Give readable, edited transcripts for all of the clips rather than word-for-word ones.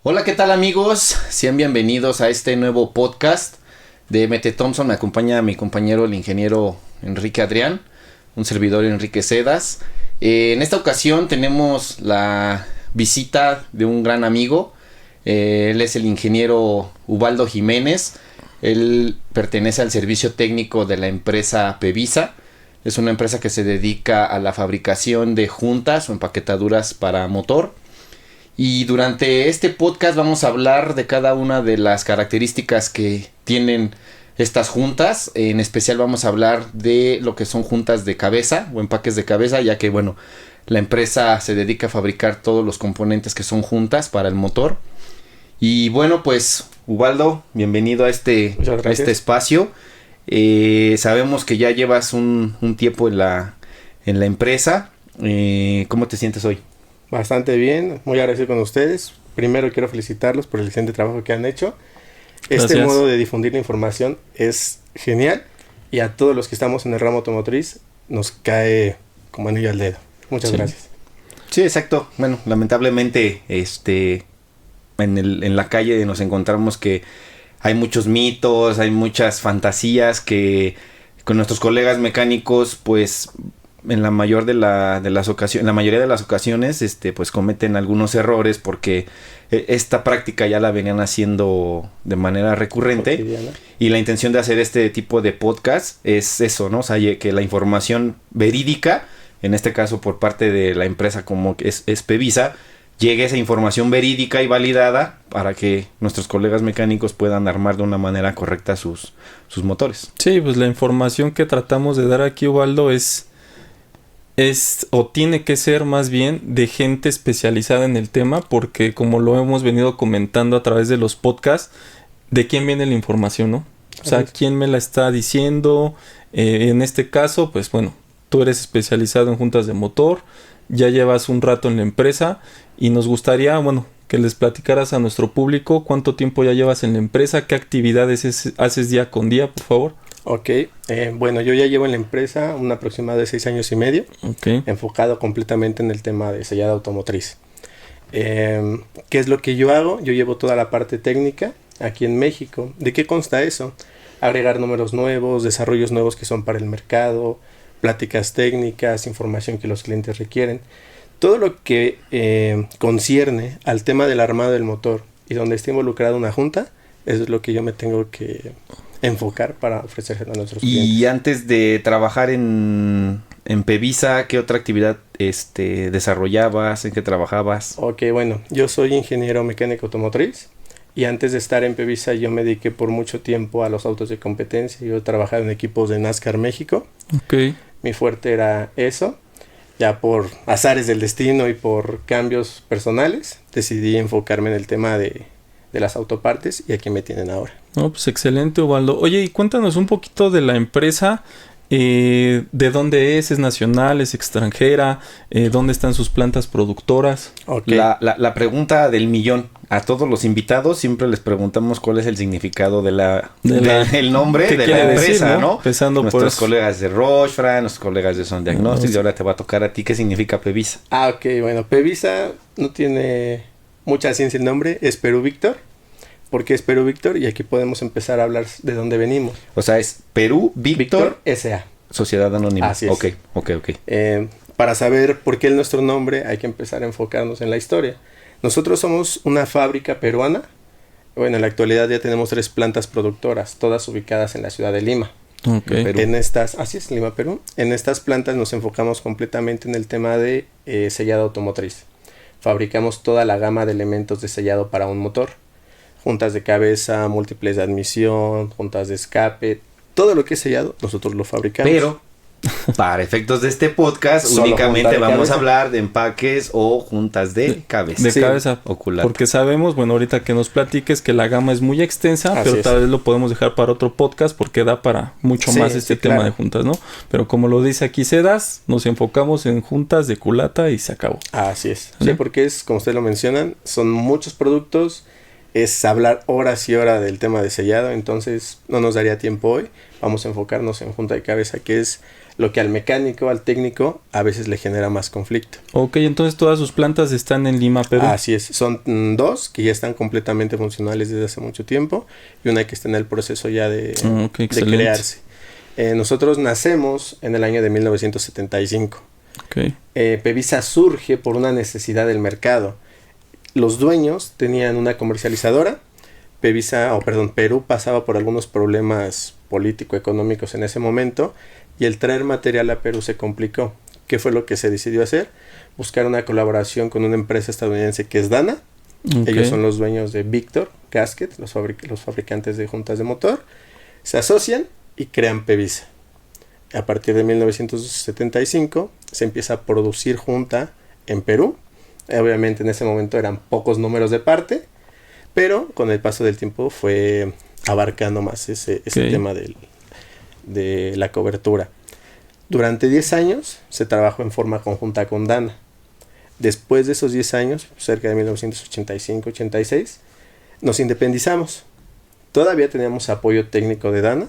Hola, ¿qué tal amigos? Sean bienvenidos a este nuevo podcast de MT Thompson. Me acompaña mi compañero el ingeniero Enrique Adrián, un servidor Enrique Cedas. En esta ocasión tenemos la visita de un gran amigo. Él es el ingeniero Ubaldo Jiménez. Él pertenece al servicio técnico de la empresa Pevisa. Es una empresa que se dedica a la fabricación de juntas o empaquetaduras para motor. Y durante este podcast vamos a hablar de cada una de las características que tienen estas juntas. En especial vamos a hablar de lo que son juntas de cabeza o empaques de cabeza, ya que bueno, la empresa se dedica a fabricar todos los componentes que son juntas para el motor. Y bueno, pues Ubaldo, bienvenido a este espacio. Sabemos que ya llevas un tiempo en la empresa. ¿Cómo te sientes hoy? Bastante bien, muy agradecido con ustedes. Primero quiero felicitarlos por el excelente trabajo que han hecho. Este modo de difundir la información es genial y a todos los que estamos en el ramo automotriz nos cae como anillo al dedo. Muchas gracias. Sí, exacto. Bueno, lamentablemente en la calle nos encontramos que hay muchos mitos, hay muchas fantasías que con nuestros colegas mecánicos pues en la mayoría de las ocasiones pues cometen algunos errores porque esta práctica ya la venían haciendo de manera recurrente cotidiana. Y la intención de hacer este tipo de podcast es eso, ¿no? O sea, que la información verídica, en este caso por parte de la empresa como es Pevisa, llegue esa información verídica y validada para que nuestros colegas mecánicos puedan armar de una manera correcta sus motores. Sí, pues la información que tratamos de dar aquí, Ubaldo, es o tiene que ser más bien de gente especializada en el tema, porque como lo hemos venido comentando a través de los podcasts, ¿de quién viene la información, no? O sea, ¿quién me la está diciendo? En este caso, pues bueno, tú eres especializado en juntas de motor, ya llevas un rato en la empresa y nos gustaría, bueno, que les platicaras a nuestro público cuánto tiempo ya llevas en la empresa, qué actividades haces día con día, por favor. Ok, bueno, yo ya llevo en la empresa un aproximado de 6 años y medio, enfocado completamente en el tema de sellado automotriz. ¿Qué es lo que yo hago? Yo llevo toda la parte técnica aquí en México. ¿De qué consta eso? Agregar números nuevos, desarrollos nuevos que son para el mercado, pláticas técnicas, información que los clientes requieren. Todo lo que concierne al tema del armado del motor y donde esté involucrada una junta, eso es lo que yo me tengo que enfocar para ofrecer a nuestros clientes. Y antes de trabajar en Pevisa, ¿qué otra actividad desarrollabas? ¿En qué trabajabas? Ok, bueno, yo soy ingeniero mecánico automotriz y antes de estar en Pevisa yo me dediqué por mucho tiempo a los autos de competencia. Yo trabajaba en equipos de NASCAR México. Mi fuerte era eso. Ya por azares del destino y por cambios personales decidí enfocarme en el tema de las autopartes y aquí me tienen ahora. No, pues excelente, Ubaldo. Oye, y cuéntanos un poquito de la empresa, de dónde es nacional, es extranjera, dónde están sus plantas productoras. Okay. La pregunta del millón. A todos los invitados siempre les preguntamos cuál es el significado del nombre de la empresa, ¿no? Empezando por nuestros colegas de Rochefra, nuestros colegas de Son Diagnostics, y ahora te va a tocar a ti qué significa Pevisa. Ok, bueno, Pevisa no tiene mucha ciencia el nombre, es Perú Víctor. ¿Por qué es Perú Víctor? Y aquí podemos empezar a hablar de dónde venimos. O sea, es Perú Víctor S.A. Sociedad Anónima. Así es. Ok. Para saber por qué nuestro nombre hay que empezar a enfocarnos en la historia. Nosotros somos una fábrica peruana. Bueno, en la actualidad ya tenemos 3 plantas productoras, todas ubicadas en la ciudad de Lima. Así es, Lima, Perú. En estas plantas nos enfocamos completamente en el tema de sellado automotriz. Fabricamos toda la gama de elementos de sellado para un motor. Juntas de cabeza, múltiples de admisión, juntas de escape, todo lo que es sellado, nosotros lo fabricamos. Pero, para efectos de este podcast, únicamente vamos a hablar de empaques o juntas de cabeza. De cabeza ocular. Porque sabemos, bueno, ahorita que nos platiques que la gama es muy extensa, pero tal vez lo podemos dejar para otro podcast porque da para mucho más tema de juntas, ¿no? Pero como lo dice aquí Cedas, nos enfocamos en juntas de culata y se acabó. Así es. Sí, porque es, como ustedes lo mencionan, son muchos productos. Es hablar horas y horas del tema de sellado, entonces no nos daría tiempo hoy, vamos a enfocarnos en junta de cabeza, que es lo que al mecánico, al técnico, a veces le genera más conflicto. Ok, entonces todas sus plantas están en Lima, Perú. Así es, son 2 que ya están completamente funcionales desde hace mucho tiempo y una que está en el proceso ya de crearse. Nosotros nacemos en el año de 1975. Okay. Pevisa surge por una necesidad del mercado. Los dueños tenían una comercializadora. Perú pasaba por algunos problemas político-económicos en ese momento y el traer material a Perú se complicó. ¿Qué fue lo que se decidió hacer? Buscar una colaboración con una empresa estadounidense que es Dana. Okay. Ellos son los dueños de Victor Gasket, los fabricantes de juntas de motor. Se asocian y crean Pevisa. A partir de 1975 se empieza a producir junta en Perú. Obviamente en ese momento eran pocos números de parte, pero con el paso del tiempo fue abarcando más ese tema de la cobertura. Durante 10 años se trabajó en forma conjunta con Dana. Después de esos 10 años, cerca de 1985-86, nos independizamos. Todavía teníamos apoyo técnico de Dana,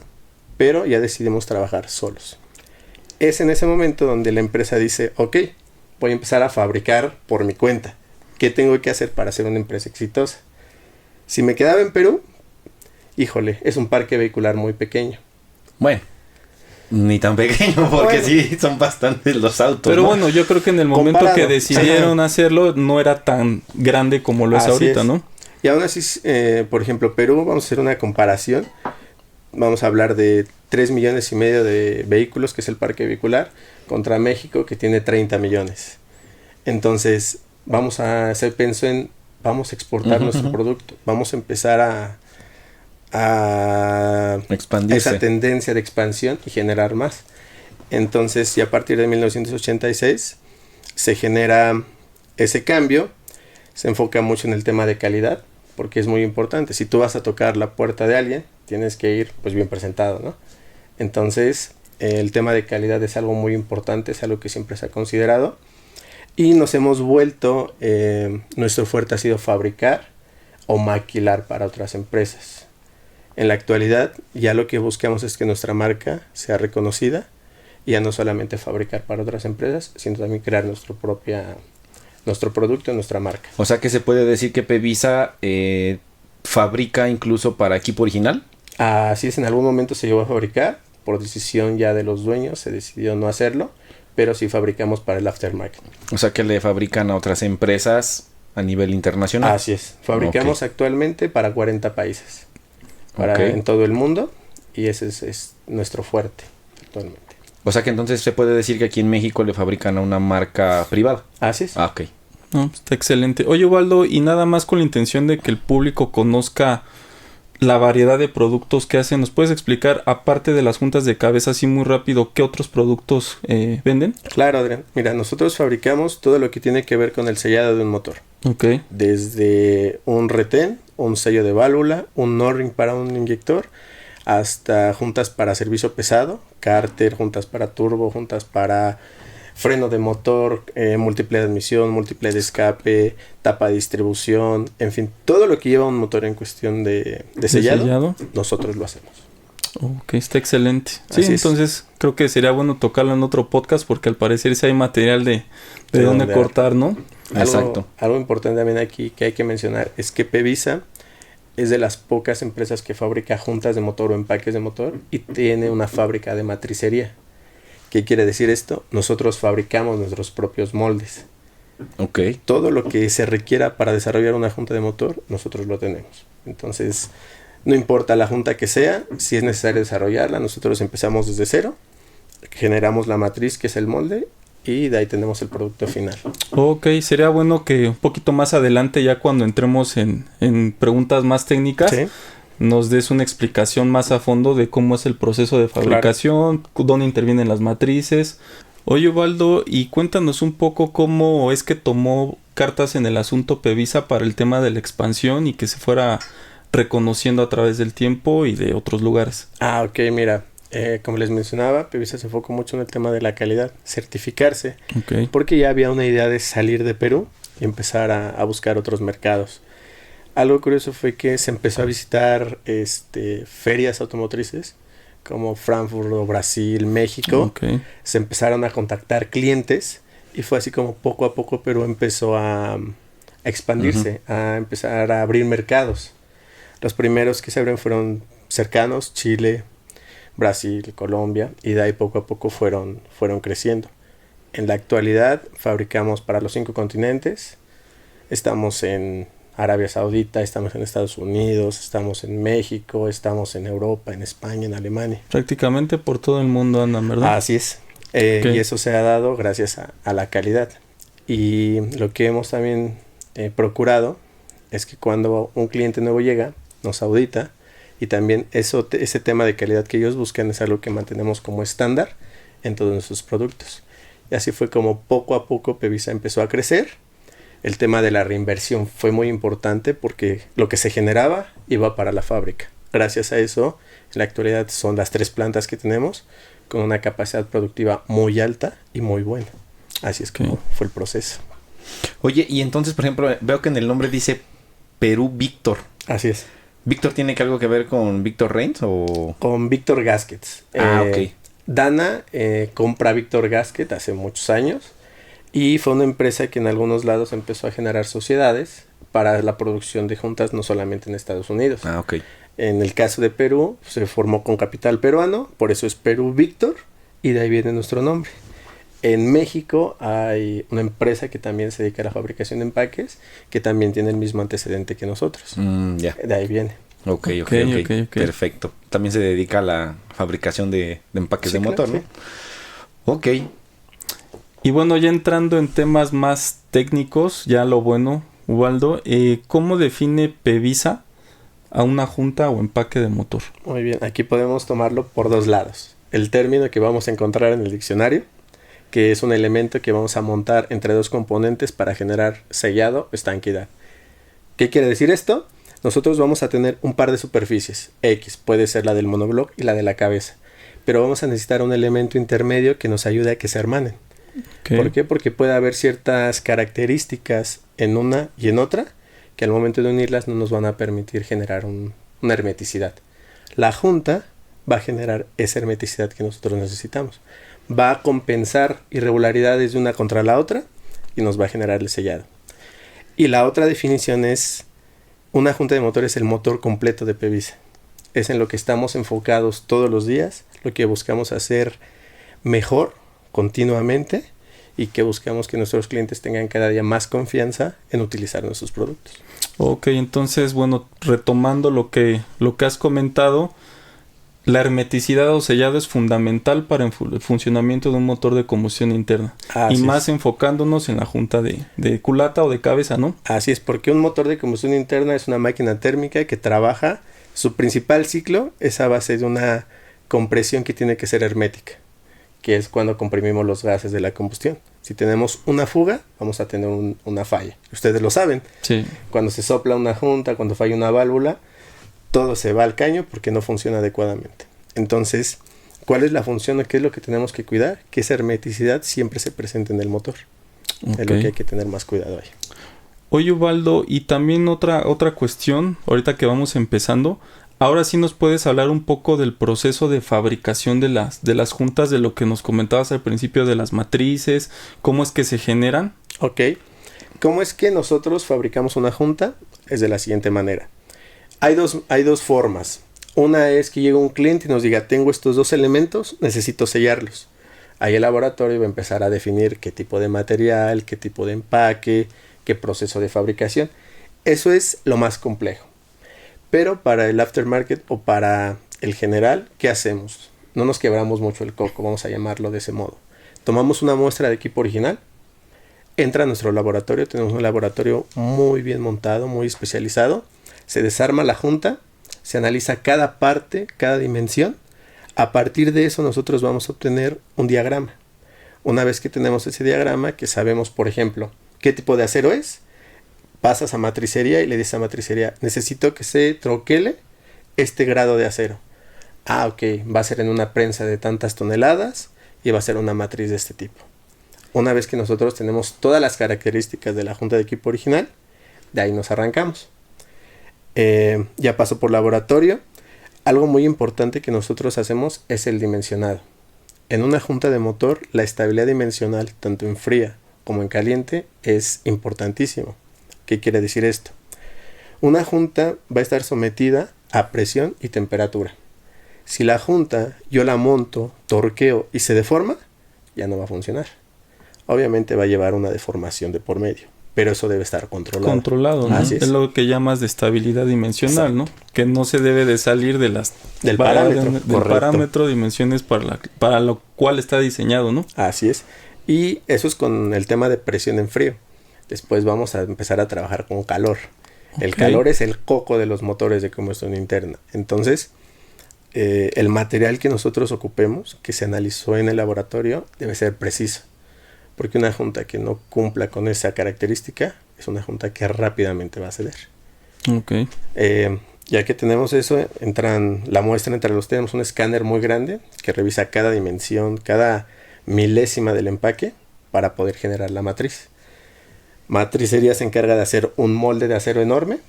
pero ya decidimos trabajar solos. Es en ese momento donde la empresa dice, ok, voy a empezar a fabricar por mi cuenta. ¿Qué tengo que hacer para ser una empresa exitosa? Si me quedaba en Perú, híjole, es un parque vehicular muy pequeño. Bueno, ni tan pequeño, porque sí son bastantes los autos. Pero ¿no? Bueno, yo creo que en el momento que decidieron hacerlo, no era tan grande como lo es ahorita, ¿no? Y aún así, por ejemplo, Perú, vamos a hacer una comparación. Vamos a hablar de 3,5 millones de vehículos, que es el parque vehicular, contra México, que tiene 30 millones. Entonces, vamos a exportar nuestro producto. Vamos a empezar a expandirse. Esa tendencia de expansión y generar más. Entonces, y a partir de 1986 se genera ese cambio. Se enfoca mucho en el tema de calidad, porque es muy importante. Si tú vas a tocar la puerta de alguien, tienes que ir pues bien presentado, ¿no? Entonces, el tema de calidad es algo muy importante, es algo que siempre se ha considerado. Y nos hemos vuelto, nuestro fuerte ha sido fabricar o maquilar para otras empresas. En la actualidad, ya lo que buscamos es que nuestra marca sea reconocida y ya no solamente fabricar para otras empresas, sino también crear nuestro producto, nuestra marca. O sea que se puede decir que Pevisa fabrica incluso para equipo original. Así es, en algún momento se llegó a fabricar, por decisión ya de los dueños, se decidió no hacerlo, pero sí fabricamos para el aftermarket. O sea que le fabrican a otras empresas a nivel internacional. Así es, fabricamos actualmente para 40 países, en todo el mundo, y ese es nuestro fuerte actualmente. O sea que entonces se puede decir que aquí en México le fabrican a una marca privada. Así es. Ok. No, está excelente. Oye, Ubaldo, y nada más con la intención de que el público conozca la variedad de productos que hacen, ¿nos puedes explicar, aparte de las juntas de cabeza, así muy rápido, qué otros productos venden? Claro, Adrián. Mira, nosotros fabricamos todo lo que tiene que ver con el sellado de un motor. Ok. Desde un retén, un sello de válvula, un no-ring para un inyector, hasta juntas para servicio pesado, cárter, juntas para turbo, juntas para freno de motor, múltiple de admisión, múltiple de escape, tapa de distribución, en fin, todo lo que lleva un motor en cuestión de sellado, nosotros lo hacemos. Ok, está excelente. Sí, Así entonces creo que sería bueno tocarlo en otro podcast porque al parecer sí hay material de dónde cortar, ¿no? Exacto. Algo importante también aquí que hay que mencionar es que Pevisa es de las pocas empresas que fabrica juntas de motor o empaques de motor y tiene una fábrica de matricería. ¿Qué quiere decir esto? Nosotros fabricamos nuestros propios moldes. Ok. Todo lo que se requiera para desarrollar una junta de motor, nosotros lo tenemos. Entonces, no importa la junta que sea, si es necesario desarrollarla, nosotros empezamos desde cero, generamos la matriz que es el molde y de ahí tenemos el producto final. Ok, sería bueno que un poquito más adelante, ya cuando entremos en preguntas más técnicas, ¿sí?, nos des una explicación más a fondo de cómo es el proceso de fabricación, claro, dónde intervienen las matrices. Oye, Ubaldo, y cuéntanos un poco cómo es que tomó cartas en el asunto Pevisa para el tema de la expansión y que se fuera reconociendo a través del tiempo y de otros lugares. Ok, mira, como les mencionaba, Pevisa se enfocó mucho en el tema de la calidad, certificarse, porque ya había una idea de salir de Perú y empezar a buscar otros mercados. Algo curioso fue que se empezó a visitar ferias automotrices como Frankfurt o Brasil, México, se empezaron a contactar clientes y fue así como poco a poco Perú empezó a expandirse, a empezar a abrir mercados. Los primeros que se abren fueron cercanos, Chile, Brasil, Colombia, y de ahí poco a poco fueron creciendo. En la actualidad fabricamos para los 5 continentes, estamos en Arabia Saudita, estamos en Estados Unidos, estamos en México, estamos en Europa, en España, en Alemania. Prácticamente por todo el mundo andan, ¿verdad? Así es. Y eso se ha dado gracias a la calidad. Y lo que hemos también procurado es que cuando un cliente nuevo llega, nos audita, y también ese tema de calidad que ellos buscan es algo que mantenemos como estándar en todos nuestros productos. Y así fue como poco a poco Pevisa empezó a crecer. El tema de la reinversión fue muy importante porque lo que se generaba iba para la fábrica. Gracias a eso, en la actualidad son las 3 plantas que tenemos con una capacidad productiva muy alta y muy buena. Así es como fue el proceso. Oye, y entonces, por ejemplo, veo que en el nombre dice Perú Victor. Así es. ¿Victor tiene algo que ver con Victor Reigns o...? Con Victor Gasket. Ok. Dana compra Victor Gasket hace muchos años. Y fue una empresa que en algunos lados empezó a generar sociedades para la producción de juntas, no solamente en Estados Unidos. Ok. En el caso de Perú, se formó con capital peruano, por eso es Perú Victor, y de ahí viene nuestro nombre. En México hay una empresa que también se dedica a la fabricación de empaques, que también tiene el mismo antecedente que nosotros. Ya. De ahí viene. Ok. Perfecto. También se dedica a la fabricación de empaques de motor, ¿no? Sí. Ok. Y bueno, ya entrando en temas más técnicos, ya lo bueno, Ubaldo, ¿cómo define Pevisa a una junta o empaque de motor? Muy bien, aquí podemos tomarlo por 2 lados. El término que vamos a encontrar en el diccionario, que es un elemento que vamos a montar entre 2 componentes para generar sellado o estanquidad. ¿Qué quiere decir esto? Nosotros vamos a tener un par de superficies, X, puede ser la del monobloc y la de la cabeza, pero vamos a necesitar un elemento intermedio que nos ayude a que se hermanen. ¿Por qué? Porque puede haber ciertas características en una y en otra que al momento de unirlas no nos van a permitir generar una hermeticidad. La junta va a generar esa hermeticidad que nosotros necesitamos. Va a compensar irregularidades de una contra la otra y nos va a generar el sellado. Y la otra definición es: una junta de motor es el motor completo de Pevisa. Es en lo que estamos enfocados todos los días, lo que buscamos hacer mejor continuamente y que buscamos que nuestros clientes tengan cada día más confianza en utilizar nuestros productos. Ok, entonces, bueno, retomando lo que has comentado, la hermeticidad o sellado es fundamental para el funcionamiento de un motor de combustión interna. Así y más es. Enfocándonos en la junta de culata o de cabeza, ¿no? Así es, porque un motor de combustión interna es una máquina térmica que trabaja, su principal ciclo es a base de una compresión que tiene que ser hermética, que es cuando comprimimos los gases de la combustión. Si tenemos una fuga, vamos a tener una falla. Ustedes lo saben. Sí. Cuando se sopla una junta, cuando falla una válvula, todo se va al caño porque no funciona adecuadamente. Entonces, ¿cuál es la función o qué es lo que tenemos que cuidar? Que esa hermeticidad siempre se presente en el motor. Okay. Es lo que hay que tener más cuidado ahí. Oye, Ubaldo, y también otra cuestión, ahorita que vamos empezando, ahora sí nos puedes hablar un poco del proceso de fabricación de las juntas, de lo que nos comentabas al principio de las matrices, cómo es que se generan. Ok. ¿Cómo es que nosotros fabricamos una junta? Es de la siguiente manera. Hay dos formas. Una es que llega un cliente y nos diga: tengo estos 2 elementos, necesito sellarlos. Ahí el laboratorio va a empezar a definir qué tipo de material, qué tipo de empaque, qué proceso de fabricación. Eso es lo más complejo. Pero para el aftermarket o para el general, ¿qué hacemos? No nos quebramos mucho el coco, vamos a llamarlo de ese modo. Tomamos una muestra de equipo original, entra a nuestro laboratorio, tenemos un laboratorio muy bien montado, muy especializado, se desarma la junta, se analiza cada parte, cada dimensión. A partir de eso nosotros vamos a obtener un diagrama. Una vez que tenemos ese diagrama, que sabemos, por ejemplo, qué tipo de acero es, pasas a matricería y le dices a matricería: necesito que se troquele este grado de acero. Ah, ok, va a ser en una prensa de tantas toneladas y va a ser una matriz de este tipo. Una vez que nosotros tenemos todas las características de la junta de equipo original, de ahí nos arrancamos. Ya pasó por laboratorio. algo muy importante que nosotros hacemos es el dimensionado. En una junta de motor, la estabilidad dimensional, tanto en fría como en caliente, es importantísimo. ¿Qué quiere decir esto? Una junta va a estar sometida a presión y temperatura. Si la junta yo la monto, torqueo y se deforma, ya no va a funcionar. Obviamente va a llevar una deformación de por medio, pero eso debe estar controlado. Controlado, ¿no? Así es lo que llamas de estabilidad dimensional, exacto, ¿no? Que no se debe de salir de del parámetro, dimensiones para lo cual está diseñado, ¿no? Así es. Y eso es con el tema de presión en frío. Después vamos a empezar a trabajar con calor. Okay. El calor es el coco de los motores de combustión interna. Entonces, el material que nosotros ocupemos, que se analizó en el laboratorio, debe ser preciso. Porque una junta que no cumpla con esa característica es una junta que rápidamente va a ceder. Okay. Ya que tenemos eso, la muestra entre los tenemos un escáner muy grande que revisa cada dimensión, cada milésima del empaque para poder generar la matriz. Matricería se encarga de hacer un molde de acero enorme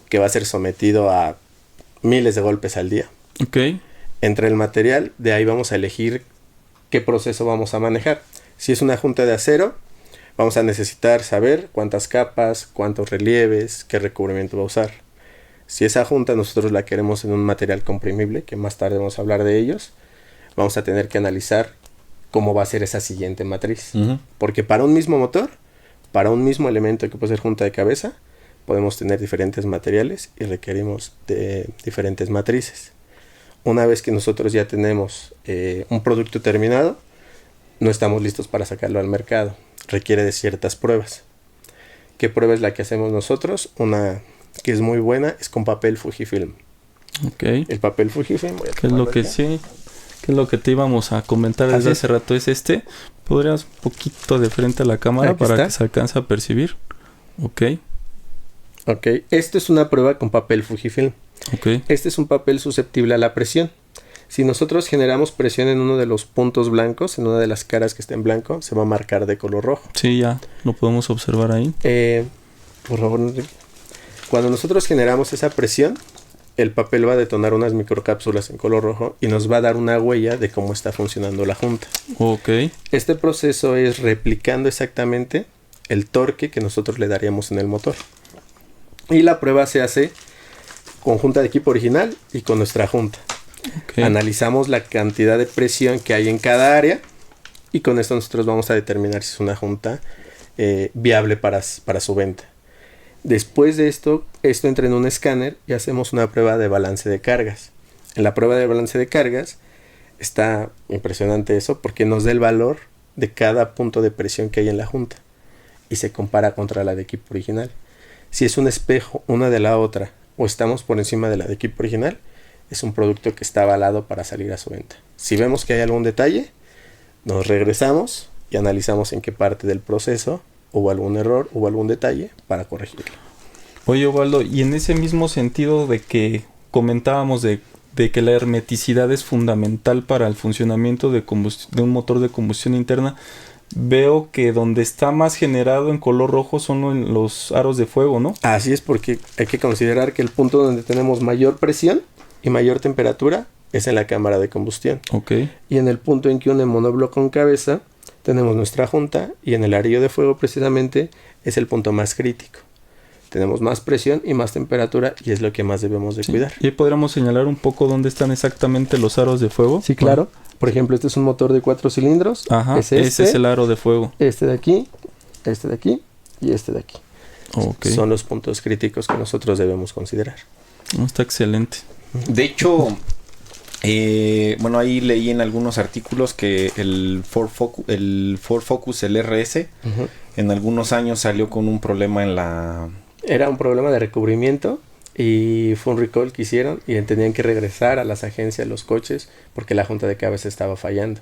que va a ser sometido a miles de golpes al día. Okay. Entre el material, de ahí vamos a elegir qué proceso vamos a manejar. Si es una junta de acero, vamos a necesitar saber cuántas capas, cuántos relieves, qué recubrimiento va a usar. Si esa junta nosotros la queremos en un material comprimible, que más tarde vamos a hablar de ellos, vamos a tener que analizar cómo va a ser esa siguiente matriz. Uh-huh. Porque para un mismo motor, para un mismo elemento que puede ser junta de cabeza, podemos tener diferentes materiales y requerimos de diferentes matrices. Una vez que nosotros ya tenemos un producto terminado, no estamos listos para sacarlo al mercado. Requiere de ciertas pruebas. ¿Qué prueba es la que hacemos nosotros? Una que es muy buena es con papel Fujifilm. Okay. El papel Fujifilm. ¿Qué es lo que sí? ¿Qué es lo que te íbamos a comentar desde hace rato? Es este. ¿Podrías un poquito de frente a la cámara para que se alcance a percibir? Ok. Ok. Esto es una prueba con papel Fujifilm. Okay. Este es un papel susceptible a la presión. Si nosotros generamos presión en uno de los puntos blancos, en una de las caras que está en blanco, se va a marcar de color rojo. Sí, ya lo podemos observar ahí. Por favor, Enrique. Cuando nosotros generamos esa presión, el papel va a detonar unas microcápsulas en color rojo y nos va a dar una huella de cómo está funcionando la junta. Ok. Este proceso es replicando exactamente el torque que nosotros le daríamos en el motor. Y la prueba se hace con junta de equipo original y con nuestra junta. Okay. Analizamos la cantidad de presión que hay en cada área y con esto nosotros vamos a determinar si es una junta viable para su venta. Después de esto entra en un escáner y hacemos una prueba de balance de cargas. En la prueba de balance de cargas está impresionante eso porque nos da el valor de cada punto de presión que hay en la junta y se compara contra la de equipo original. Si es un espejo una de la otra o estamos por encima de la de equipo original, es un producto que está avalado para salir a su venta. Si vemos que hay algún detalle, nos regresamos y analizamos en qué parte del proceso hubo algún error, hubo algún detalle para corregirlo. Oye, Osvaldo, y en ese mismo sentido de que comentábamos de que la hermeticidad es fundamental para el funcionamiento de un motor de combustión interna, veo que donde está más generado en color rojo son los aros de fuego, ¿no? Así es, porque hay que considerar que el punto donde tenemos mayor presión y mayor temperatura es en la cámara de combustión. Okay. Y en el punto en que une monobloco con cabeza tenemos nuestra junta y en el arillo de fuego precisamente es el punto más crítico. Tenemos más presión y más temperatura y es lo que más debemos de cuidar. ¿Y podríamos señalar un poco dónde están exactamente los aros de fuego? Sí, claro. Por ejemplo, este es un motor de 4 cilindros. Ajá, ese es el aro de fuego. Este de aquí y este de aquí. Okay. Son los puntos críticos que nosotros debemos considerar. Está excelente. De hecho, ahí leí en algunos artículos que el Ford Focus, el RS, uh-huh, en algunos años salió con un problema en la... Era un problema de recubrimiento y fue un recall que hicieron y tenían que regresar a las agencias los coches porque la junta de cabeza estaba fallando.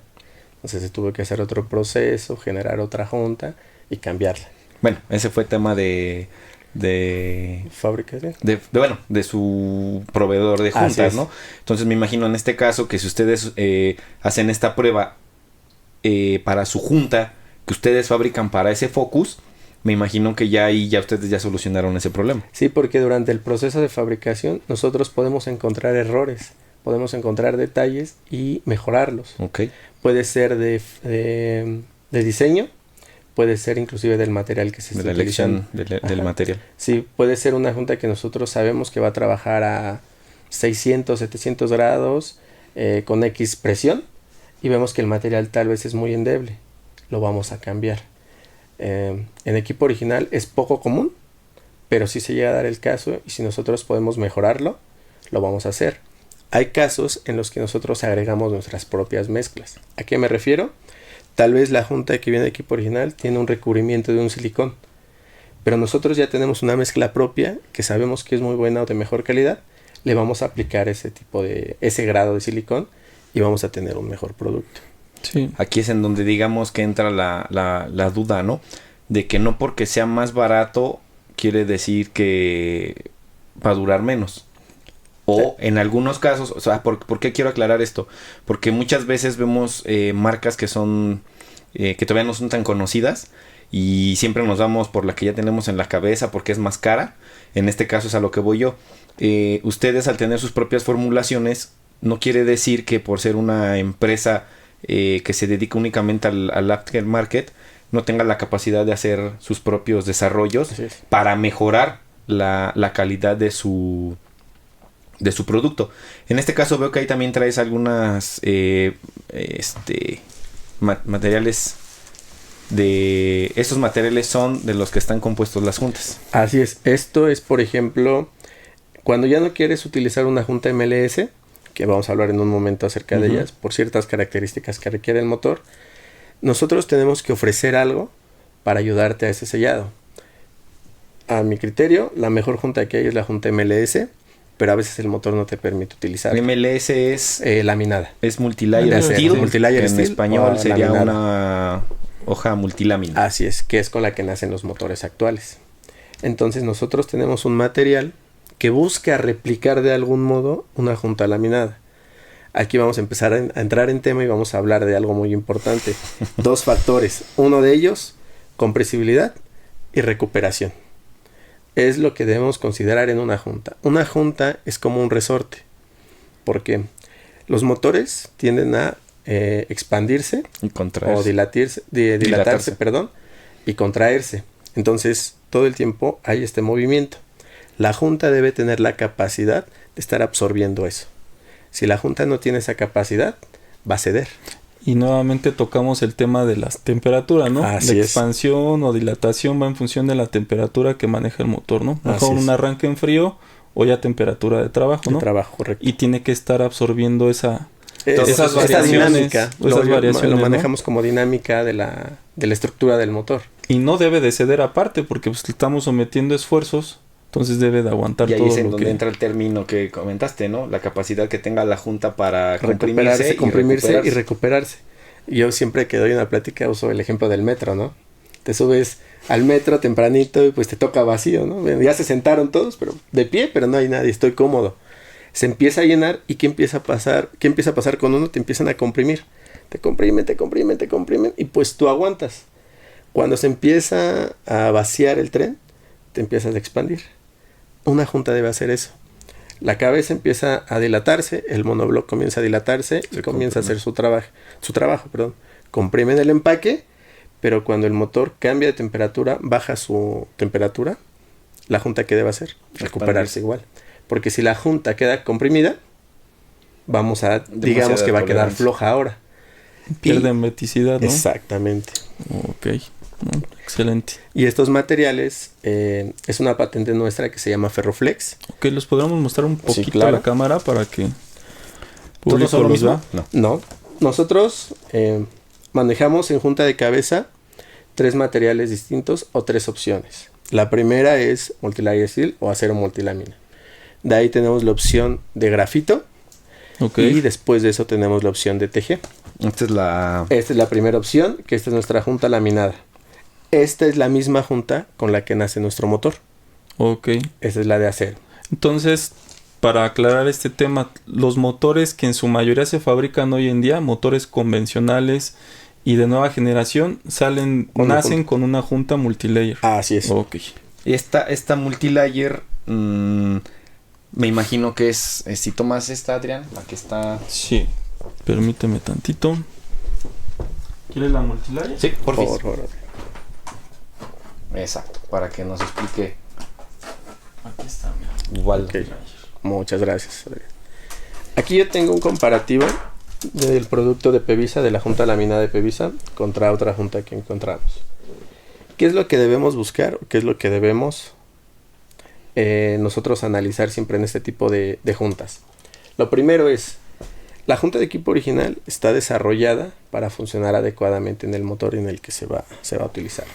Entonces se tuvo que hacer otro proceso, generar otra junta y cambiarla. Bueno, ese fue tema de fábrica, ¿sí? de su proveedor de juntas, ¿no? Entonces me imagino en este caso que si ustedes hacen esta prueba para su junta que ustedes fabrican para ese Focus, me imagino que ya ahí ya ustedes ya solucionaron ese problema. Sí, porque durante el proceso de fabricación nosotros podemos encontrar errores, podemos encontrar detalles y mejorarlos. Okay. Puede ser de diseño, puede ser inclusive del material que se de está la elección utilizando. del material. Sí, puede ser una junta que nosotros sabemos que va a trabajar a 600, 700 grados con X presión y vemos que el material tal vez es muy endeble. Lo vamos a cambiar. En equipo original es poco común, pero sí se llega a dar el caso y si nosotros podemos mejorarlo, lo vamos a hacer. Hay casos en los que nosotros agregamos nuestras propias mezclas. ¿A qué me refiero? Tal vez la junta que viene de equipo original tiene un recubrimiento de un silicón, pero nosotros ya tenemos una mezcla propia que sabemos que es muy buena o de mejor calidad. Le vamos a aplicar ese grado de silicón y vamos a tener un mejor producto. Sí. Aquí es en donde digamos que entra la duda, ¿no? De que no porque sea más barato quiere decir que va a durar menos. O en algunos casos, o sea, ¿por qué quiero aclarar esto? Porque muchas veces vemos marcas que son, que todavía no son tan conocidas y siempre nos vamos por la que ya tenemos en la cabeza porque es más cara. En este caso es a lo que voy yo. Ustedes al tener sus propias formulaciones, no quiere decir que por ser una empresa que se dedica únicamente al aftermarket, no tenga la capacidad de hacer sus propios desarrollos para mejorar la calidad de su producto. En este caso veo que ahí también traes algunas materiales estos materiales son de los que están compuestos las juntas. Así es. Esto es, por ejemplo, cuando ya no quieres utilizar una junta MLS, que vamos a hablar en un momento acerca de ellas, por ciertas características que requiere el motor, nosotros tenemos que ofrecer algo para ayudarte a ese sellado. A mi criterio, la mejor junta que hay es la junta MLS, pero a veces el motor no te permite utilizar. MLS es laminada. Es multilayer steel, multilayer en español sería una hoja multilámina. Así es, que es con la que nacen los motores actuales. Entonces nosotros tenemos un material que busca replicar de algún modo una junta laminada. Aquí vamos a empezar a entrar en tema y vamos a hablar de algo muy importante. 2 factores. Uno de ellos, compresibilidad y recuperación. Es lo que debemos considerar en una junta. Una junta es como un resorte. Porque los motores tienden a expandirse y contraerse. O dilatarse, perdón, y contraerse. Entonces, todo el tiempo hay este movimiento. La junta debe tener la capacidad de estar absorbiendo eso. Si la junta no tiene esa capacidad, va a ceder. Y nuevamente tocamos el tema de las temperaturas, ¿no? Así la expansión o dilatación va en función de la temperatura que maneja el motor, ¿no? Mejor un arranque en frío o ya temperatura de trabajo, ¿no? De trabajo, correcto. Y tiene que estar absorbiendo esas dinámica. Lo manejamos, ¿no? como dinámica de la estructura del motor. Y no debe de ceder aparte porque pues, estamos sometiendo esfuerzos. Entonces debe de aguantar todo. Y ahí es en donde entra el término que comentaste, ¿no? La capacidad que tenga la junta para comprimirse y recuperarse. Yo siempre que doy una plática uso el ejemplo del metro, ¿no? Te subes al metro tempranito y pues te toca vacío, ¿no? Ya se sentaron todos, pero de pie, pero no hay nadie, estoy cómodo. Se empieza a llenar y ¿qué empieza a pasar? ¿Qué empieza a pasar con uno? Te empiezan a comprimir. Te comprimen y pues tú aguantas. Cuando se empieza a vaciar el tren, te empiezas a expandir. Una junta debe hacer eso. La cabeza empieza a dilatarse, el monobloc comienza a dilatarse y comienza a hacer su trabajo. Comprimen el empaque, pero cuando el motor cambia de temperatura, baja su temperatura, la junta ¿qué debe hacer? Recuperarse igual. Porque si la junta queda comprimida, digamos que va a quedar floja ahora. Pierde meticidad, ¿no? Exactamente. Ok. Excelente. Y estos materiales es una patente nuestra que se llama Ferroflex. Ok, los podríamos mostrar un poquito a la cámara para que ¿todos son lo mismo? No. Nosotros manejamos en junta de cabeza 3 materiales distintos o 3 opciones. La primera es multilayer steel o acero multilámina. De ahí tenemos la opción de grafito. Y después de eso tenemos la opción de TG. Esta es la primera opción, que esta es nuestra junta laminada. Esta es la misma junta con la que nace nuestro motor. Ok. Esta es la de acero. Entonces, para aclarar este tema, los motores que en su mayoría se fabrican hoy en día, motores convencionales y de nueva generación nacen con una junta multilayer. Así es. Ok. Esta multilayer, me imagino que es, si tomas esta, Adrián, la que está... Sí, permíteme tantito. ¿Quieres la multilayer? Sí, por favor. Exacto, para que nos explique. Aquí está, mira. Igual. Okay. Muchas gracias, Adrián. Aquí yo tengo un comparativo del producto de Pevisa, de la junta laminada de Pevisa, contra otra junta que encontramos. ¿Qué es lo que debemos buscar? ¿Qué es lo que debemos nosotros analizar siempre en este tipo de juntas? Lo primero es, la junta de equipo original está desarrollada para funcionar adecuadamente en el motor en el que se va a utilizar.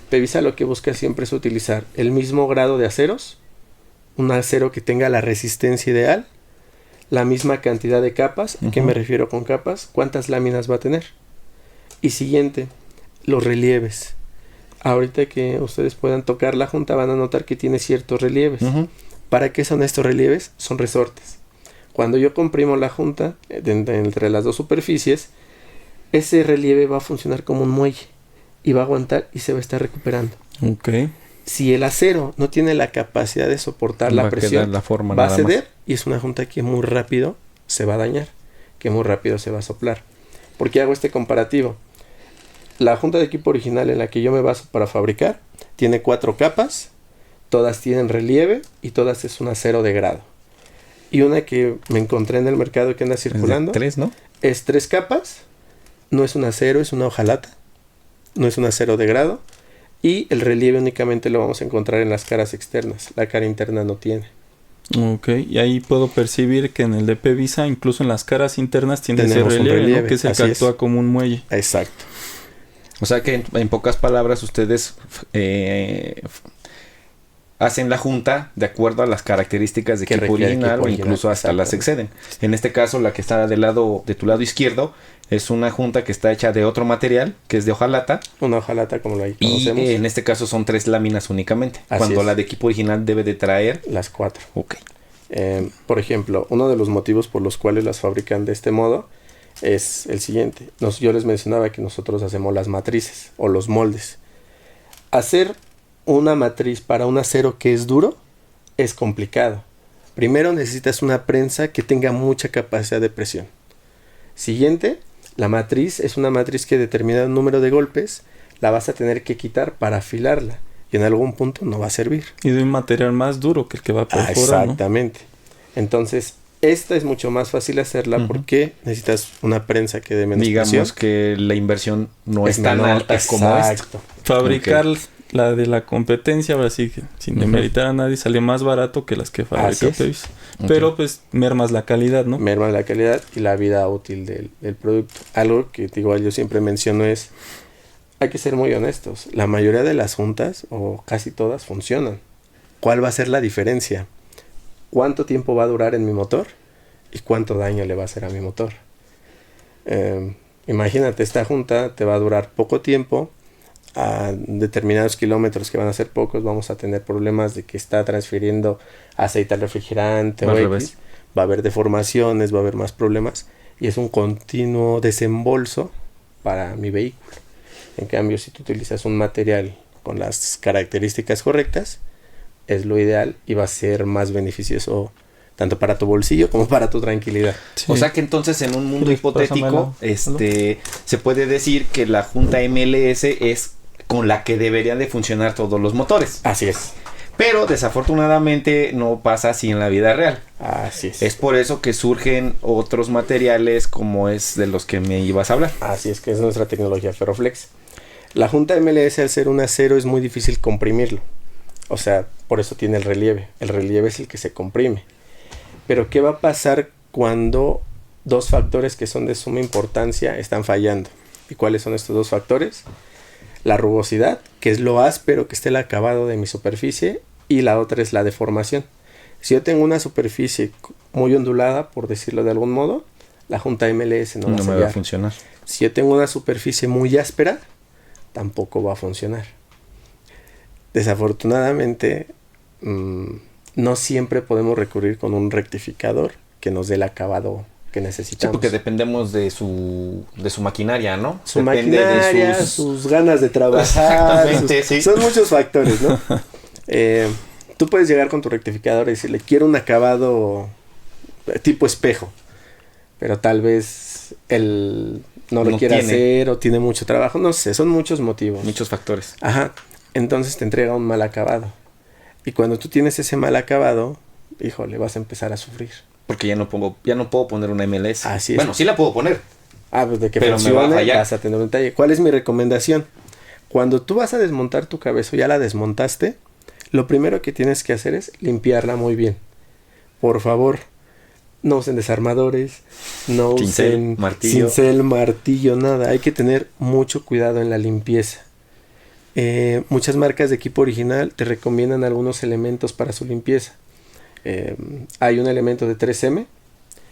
Pevisa lo que busca siempre es utilizar el mismo grado de aceros, un acero que tenga la resistencia ideal, la misma cantidad de capas. ¿A qué me refiero con capas? ¿Cuántas láminas va a tener? Y siguiente, los relieves. Ahorita que ustedes puedan tocar la junta van a notar que tiene ciertos relieves. ¿Para qué son estos relieves? Son resortes. Cuando yo comprimo la junta entre las dos superficies, ese relieve va a funcionar como un muelle y va a aguantar y se va a estar recuperando. Ok. Si el acero no tiene la capacidad de soportar la presión, va a ceder y es una junta que muy rápido se va a dañar, que muy rápido se va a soplar. ¿Por qué hago este comparativo? La junta de equipo original en la que yo me baso para fabricar tiene 4 capas, todas tienen relieve y todas es un acero de grado. Y una que me encontré en el mercado que anda circulando, 3, ¿no? Es 3 capas, no es un acero, es una hojalata, no es un acero de grado. Y el relieve únicamente lo vamos a encontrar en las caras externas. La cara interna no tiene. Ok, y ahí puedo percibir que en el de Pevisa, incluso en las caras internas, tiene ese relieve, ¿no? Que es el que actúa como un muelle. Exacto. O sea que en pocas palabras ustedes hacen la junta de acuerdo a las características de equipo original o incluso hasta las exceden. En este caso, la que está de tu lado izquierdo es una junta que está hecha de otro material, que es de hojalata. Una hojalata como la que conocemos. Y en este caso son 3 láminas únicamente. Cuando la de equipo original debe de traer... las 4. Ok. Por ejemplo, uno de los motivos por los cuales las fabrican de este modo es el siguiente. Yo les mencionaba que nosotros hacemos las matrices o los moldes. Hacer una matriz para un acero que es duro es complicado. Primero necesitas una prensa que tenga mucha capacidad de presión. Siguiente, la matriz es una matriz que determinado número de golpes la vas a tener que quitar para afilarla y en algún punto no va a servir. Y de un material más duro que el que va a perforar, exactamente. ¿No? Entonces, esta es mucho más fácil hacerla porque necesitas una prensa que dé menos presión. Digamos que la inversión no es tan alta como esta. Fabricar la de la competencia, ahora sí que sin demeritar a nadie, sale más barato que las que fabrica Pevisa. Pero pues mermas la calidad, ¿no? Mermas la calidad y la vida útil del producto. Algo que igual yo siempre menciono es, hay que ser muy honestos. La mayoría de las juntas, o casi todas, funcionan. ¿Cuál va a ser la diferencia? ¿Cuánto tiempo va a durar en mi motor? ¿Y cuánto daño le va a hacer a mi motor? Imagínate, esta junta te va a durar poco tiempo. A determinados kilómetros que van a ser pocos, vamos a tener problemas de que está transfiriendo aceite al refrigerante o X. Va a haber deformaciones, va a haber más problemas. Y es un continuo desembolso para mi vehículo. En cambio, si tú utilizas un material con las características correctas, es lo ideal y va a ser más beneficioso tanto para tu bolsillo como para tu tranquilidad. Sí. O sea que entonces en un mundo hipotético, se puede decir que la junta MLS es con la que deberían de funcionar todos los motores. Así es. Pero desafortunadamente no pasa así en la vida real. Así es. Es por eso que surgen otros materiales como es de los que me ibas a hablar. Así es, que es nuestra tecnología Ferroflex. La junta MLS, al ser un acero, es muy difícil comprimirlo. O sea, por eso tiene el relieve. El relieve es el que se comprime. Pero ¿qué va a pasar cuando 2 factores que son de suma importancia están fallando? ¿Y cuáles son estos 2 factores? La rugosidad, que es lo áspero que esté el acabado de mi superficie, y la otra es la deformación. Si yo tengo una superficie muy ondulada, por decirlo de algún modo, la junta MLS no me va a funcionar. Si yo tengo una superficie muy áspera, tampoco va a funcionar. Desafortunadamente, no siempre podemos recurrir con un rectificador que nos dé el acabado que necesitamos. Sí, porque dependemos de su maquinaria, ¿no? Su Depende maquinaria, de sus ganas de trabajar. Exactamente, sí. Son muchos factores, ¿no? Tú puedes llegar con tu rectificador y decirle, quiero un acabado tipo espejo, pero tal vez él no lo quiere hacer o tiene mucho trabajo, no sé, son muchos motivos. Muchos factores. Ajá, entonces te entrega un mal acabado. Y cuando tú tienes ese mal acabado, híjole, vas a empezar a sufrir. Porque ya no puedo poner una MLS. Así es. Bueno, sí la puedo poner. Pues de que pero funcione, vas a tener un detalle. ¿Cuál es mi recomendación? Cuando tú vas a desmontar tu cabeza, ya la desmontaste, lo primero que tienes que hacer es limpiarla muy bien. Por favor, no usen desarmadores, no usen cincel, martillo, nada. Hay que tener mucho cuidado en la limpieza. Muchas marcas de equipo original te recomiendan algunos elementos para su limpieza. Hay un elemento de 3M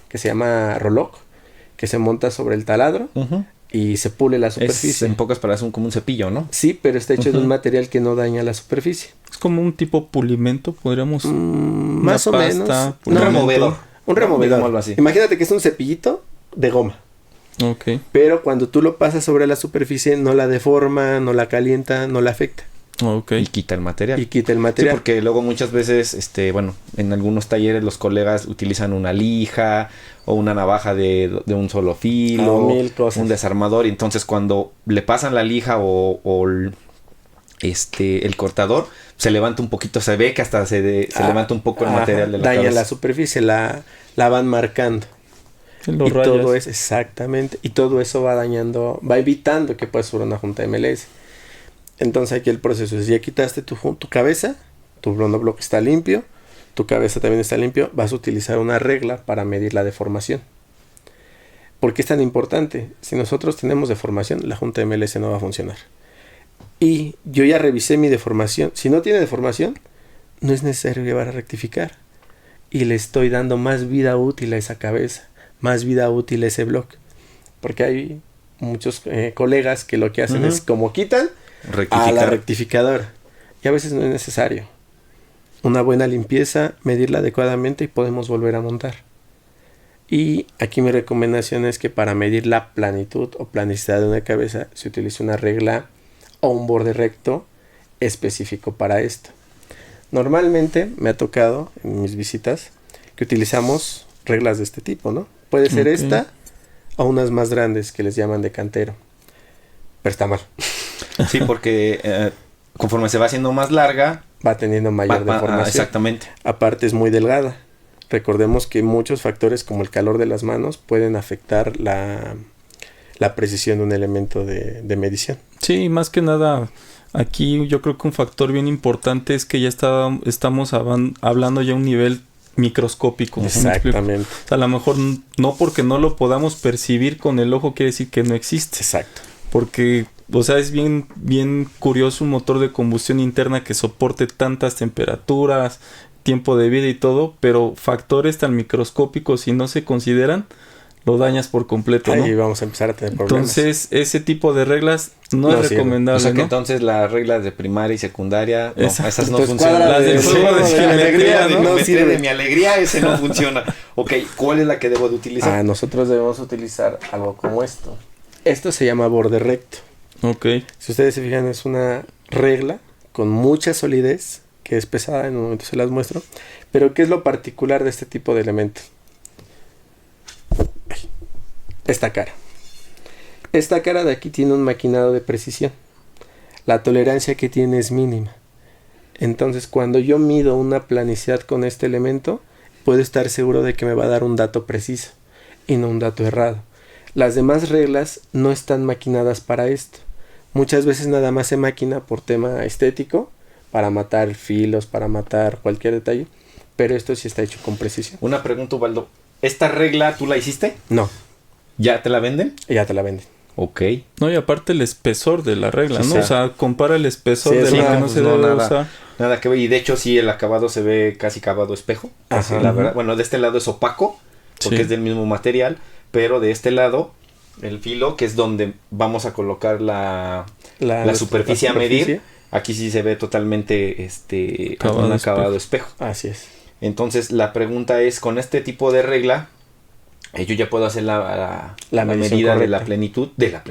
que se llama Roloc, que se monta sobre el taladro y se pule la superficie. En pocas palabras, como un cepillo, ¿no? Sí, pero está hecho de un material que no daña la superficie. Es como un tipo pulimento, podríamos... más o menos. Un removedor. Un removedor. Algo así. Imagínate que es un cepillito de goma. Ok. Pero cuando tú lo pasas sobre la superficie, no la deforma, no la calienta, no la afecta. Ok. Y quita el material. Sí, porque luego muchas veces, en algunos talleres los colegas utilizan una lija o una navaja de un solo filo, mil cosas. Un desarmador, y entonces cuando le pasan la lija o el cortador, se levanta un poquito, se ve que hasta se levanta un poco el material de la daña cabeza. la superficie, la van marcando. Los y rayas. todo eso, exactamente, y todo eso va dañando, va evitando que puedas subir una junta MLS. Entonces aquí el proceso es, ya quitaste tu cabeza, tu monobloque está limpio, tu cabeza también está limpio, vas a utilizar una regla para medir la deformación. ¿Por qué es tan importante? Si nosotros tenemos deformación, la junta MLS no va a funcionar. Y yo ya revisé mi deformación. Si no tiene deformación, no es necesario llevar a rectificar. Y le estoy dando más vida útil a esa cabeza, más vida útil a ese bloque. Porque hay muchos colegas que lo que hacen es como quitan a la rectificadora. Y a veces no es necesario. Una buena limpieza, medirla adecuadamente y podemos volver a montar. Y aquí mi recomendación es que para medir la planitud o planicidad de una cabeza se utilice una regla o un borde recto específico para esto. Normalmente me ha tocado en mis visitas que utilizamos reglas de este tipo, ¿no? Puede ser esta o unas más grandes que les llaman de cantero. Pero está mal. Sí, porque conforme se va haciendo más larga, va teniendo mayor deformación. Exactamente. Aparte es muy delgada. Recordemos que muchos factores como el calor de las manos pueden afectar la precisión de un elemento de medición. Sí, más que nada, aquí yo creo que un factor bien importante es que ya estamos hablando ya a un nivel microscópico. Exactamente. O sea, a lo mejor no porque no lo podamos percibir con el ojo quiere decir que no existe. Exacto. Porque, o sea, es bien curioso un motor de combustión interna que soporte tantas temperaturas, tiempo de vida y todo, pero factores tan microscópicos, si no se consideran, lo dañas por completo, ¿no? Ahí vamos a empezar a tener problemas. Entonces, ese tipo de reglas no es recomendable, o sea que ¿no? entonces las reglas de primaria y secundaria, no, esas no Entonces, funcionan. Las del juego de geometría, ¿no? no sirve. De mi alegría, ese no funciona. Ok, ¿cuál es la que debo de utilizar? Nosotros debemos utilizar algo como esto. Esto se llama borde recto. Ok. Si ustedes se fijan, es una regla con mucha solidez, que es pesada, en un momento se las muestro. Pero ¿qué es lo particular de este tipo de elementos? Esta cara. Esta cara de aquí tiene un maquinado de precisión. La tolerancia que tiene es mínima. Entonces, cuando yo mido una planicidad con este elemento, puedo estar seguro de que me va a dar un dato preciso y no un dato errado. Las demás reglas no están maquinadas para esto. Muchas veces nada más se maquina por tema estético, para matar filos, para matar cualquier detalle, pero esto sí está hecho con precisión. Una pregunta, Ubaldo. ¿Esta regla tú la hiciste? No. ¿Ya te la venden? Ya te la venden. Ok. No, y aparte el espesor de la regla, Sí, ¿no? sí. O sea, compara el espesor de sí, la que no, no pues se no, debe nada. usar. Nada que ver. Y de hecho sí, el acabado se ve casi acabado espejo. Casi, Ajá. la verdad. Bueno, de este lado es opaco, porque Sí. es del mismo material, pero de este lado, el filo, que es donde vamos a colocar la superficie a medir, aquí sí se ve totalmente un acabado espejo. Así es. Entonces la pregunta es, con este tipo de regla, yo ya puedo hacer la medida de la plenitud, de la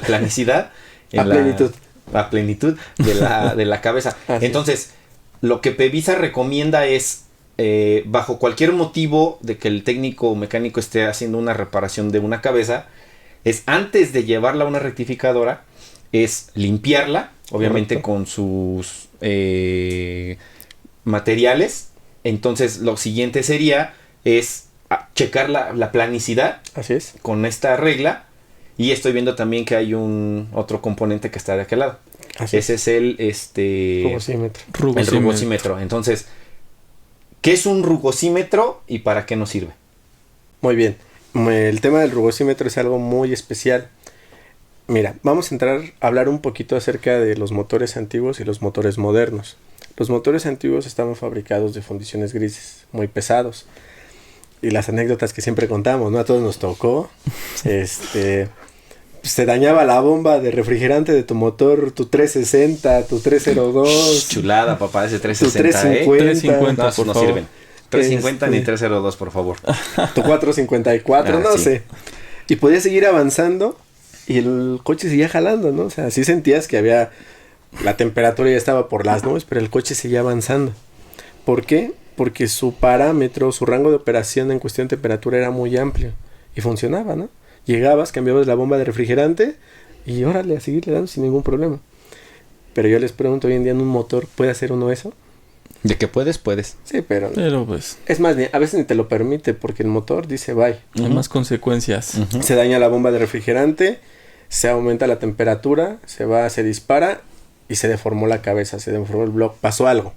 planicidad. La plenitud de la cabeza. Entonces, lo que PEVISA recomienda es, bajo cualquier motivo de que el técnico mecánico esté haciendo una reparación de una cabeza, es antes de llevarla a una rectificadora, es limpiarla, obviamente con sus materiales. Entonces, lo siguiente sería es checar la planicidad. Así es. Con esta regla. Y estoy viendo también que hay otro componente que está de aquel lado. Ese es el rugosímetro. El rugosímetro. Entonces, ¿qué es un rugosímetro y para qué nos sirve? Muy bien. El tema del rugosímetro es algo muy especial. Mira, vamos a hablar un poquito acerca de los motores antiguos y los motores modernos. Los motores antiguos estaban fabricados de fundiciones grises, muy pesados. Y las anécdotas que siempre contamos, ¿no? A todos nos tocó. Se dañaba la bomba de refrigerante de tu motor, tu 360, tu 302. Chulada, papá, ese 360, tu 350, no, por favor. Sirven. 350 ni 302, por favor. Tu 454, no sé. Y podías seguir avanzando y el coche seguía jalando, ¿no? O sea, sí sentías que había... La temperatura ya estaba por las nubes, pero el coche seguía avanzando. ¿Por qué? Porque su parámetro, su rango de operación en cuestión de temperatura era muy amplio. Y funcionaba, ¿no? Llegabas, cambiabas la bomba de refrigerante y órale, a seguirle dando sin ningún problema. Pero yo les pregunto, hoy en día en un motor, ¿puede hacer uno eso? De que puedes. Sí, pero pues... Es más, a veces ni te lo permite porque el motor dice bye. Hay más consecuencias. Se daña la bomba de refrigerante, se aumenta la temperatura, se dispara y se deformó la cabeza, se deformó el bloque, pasó algo.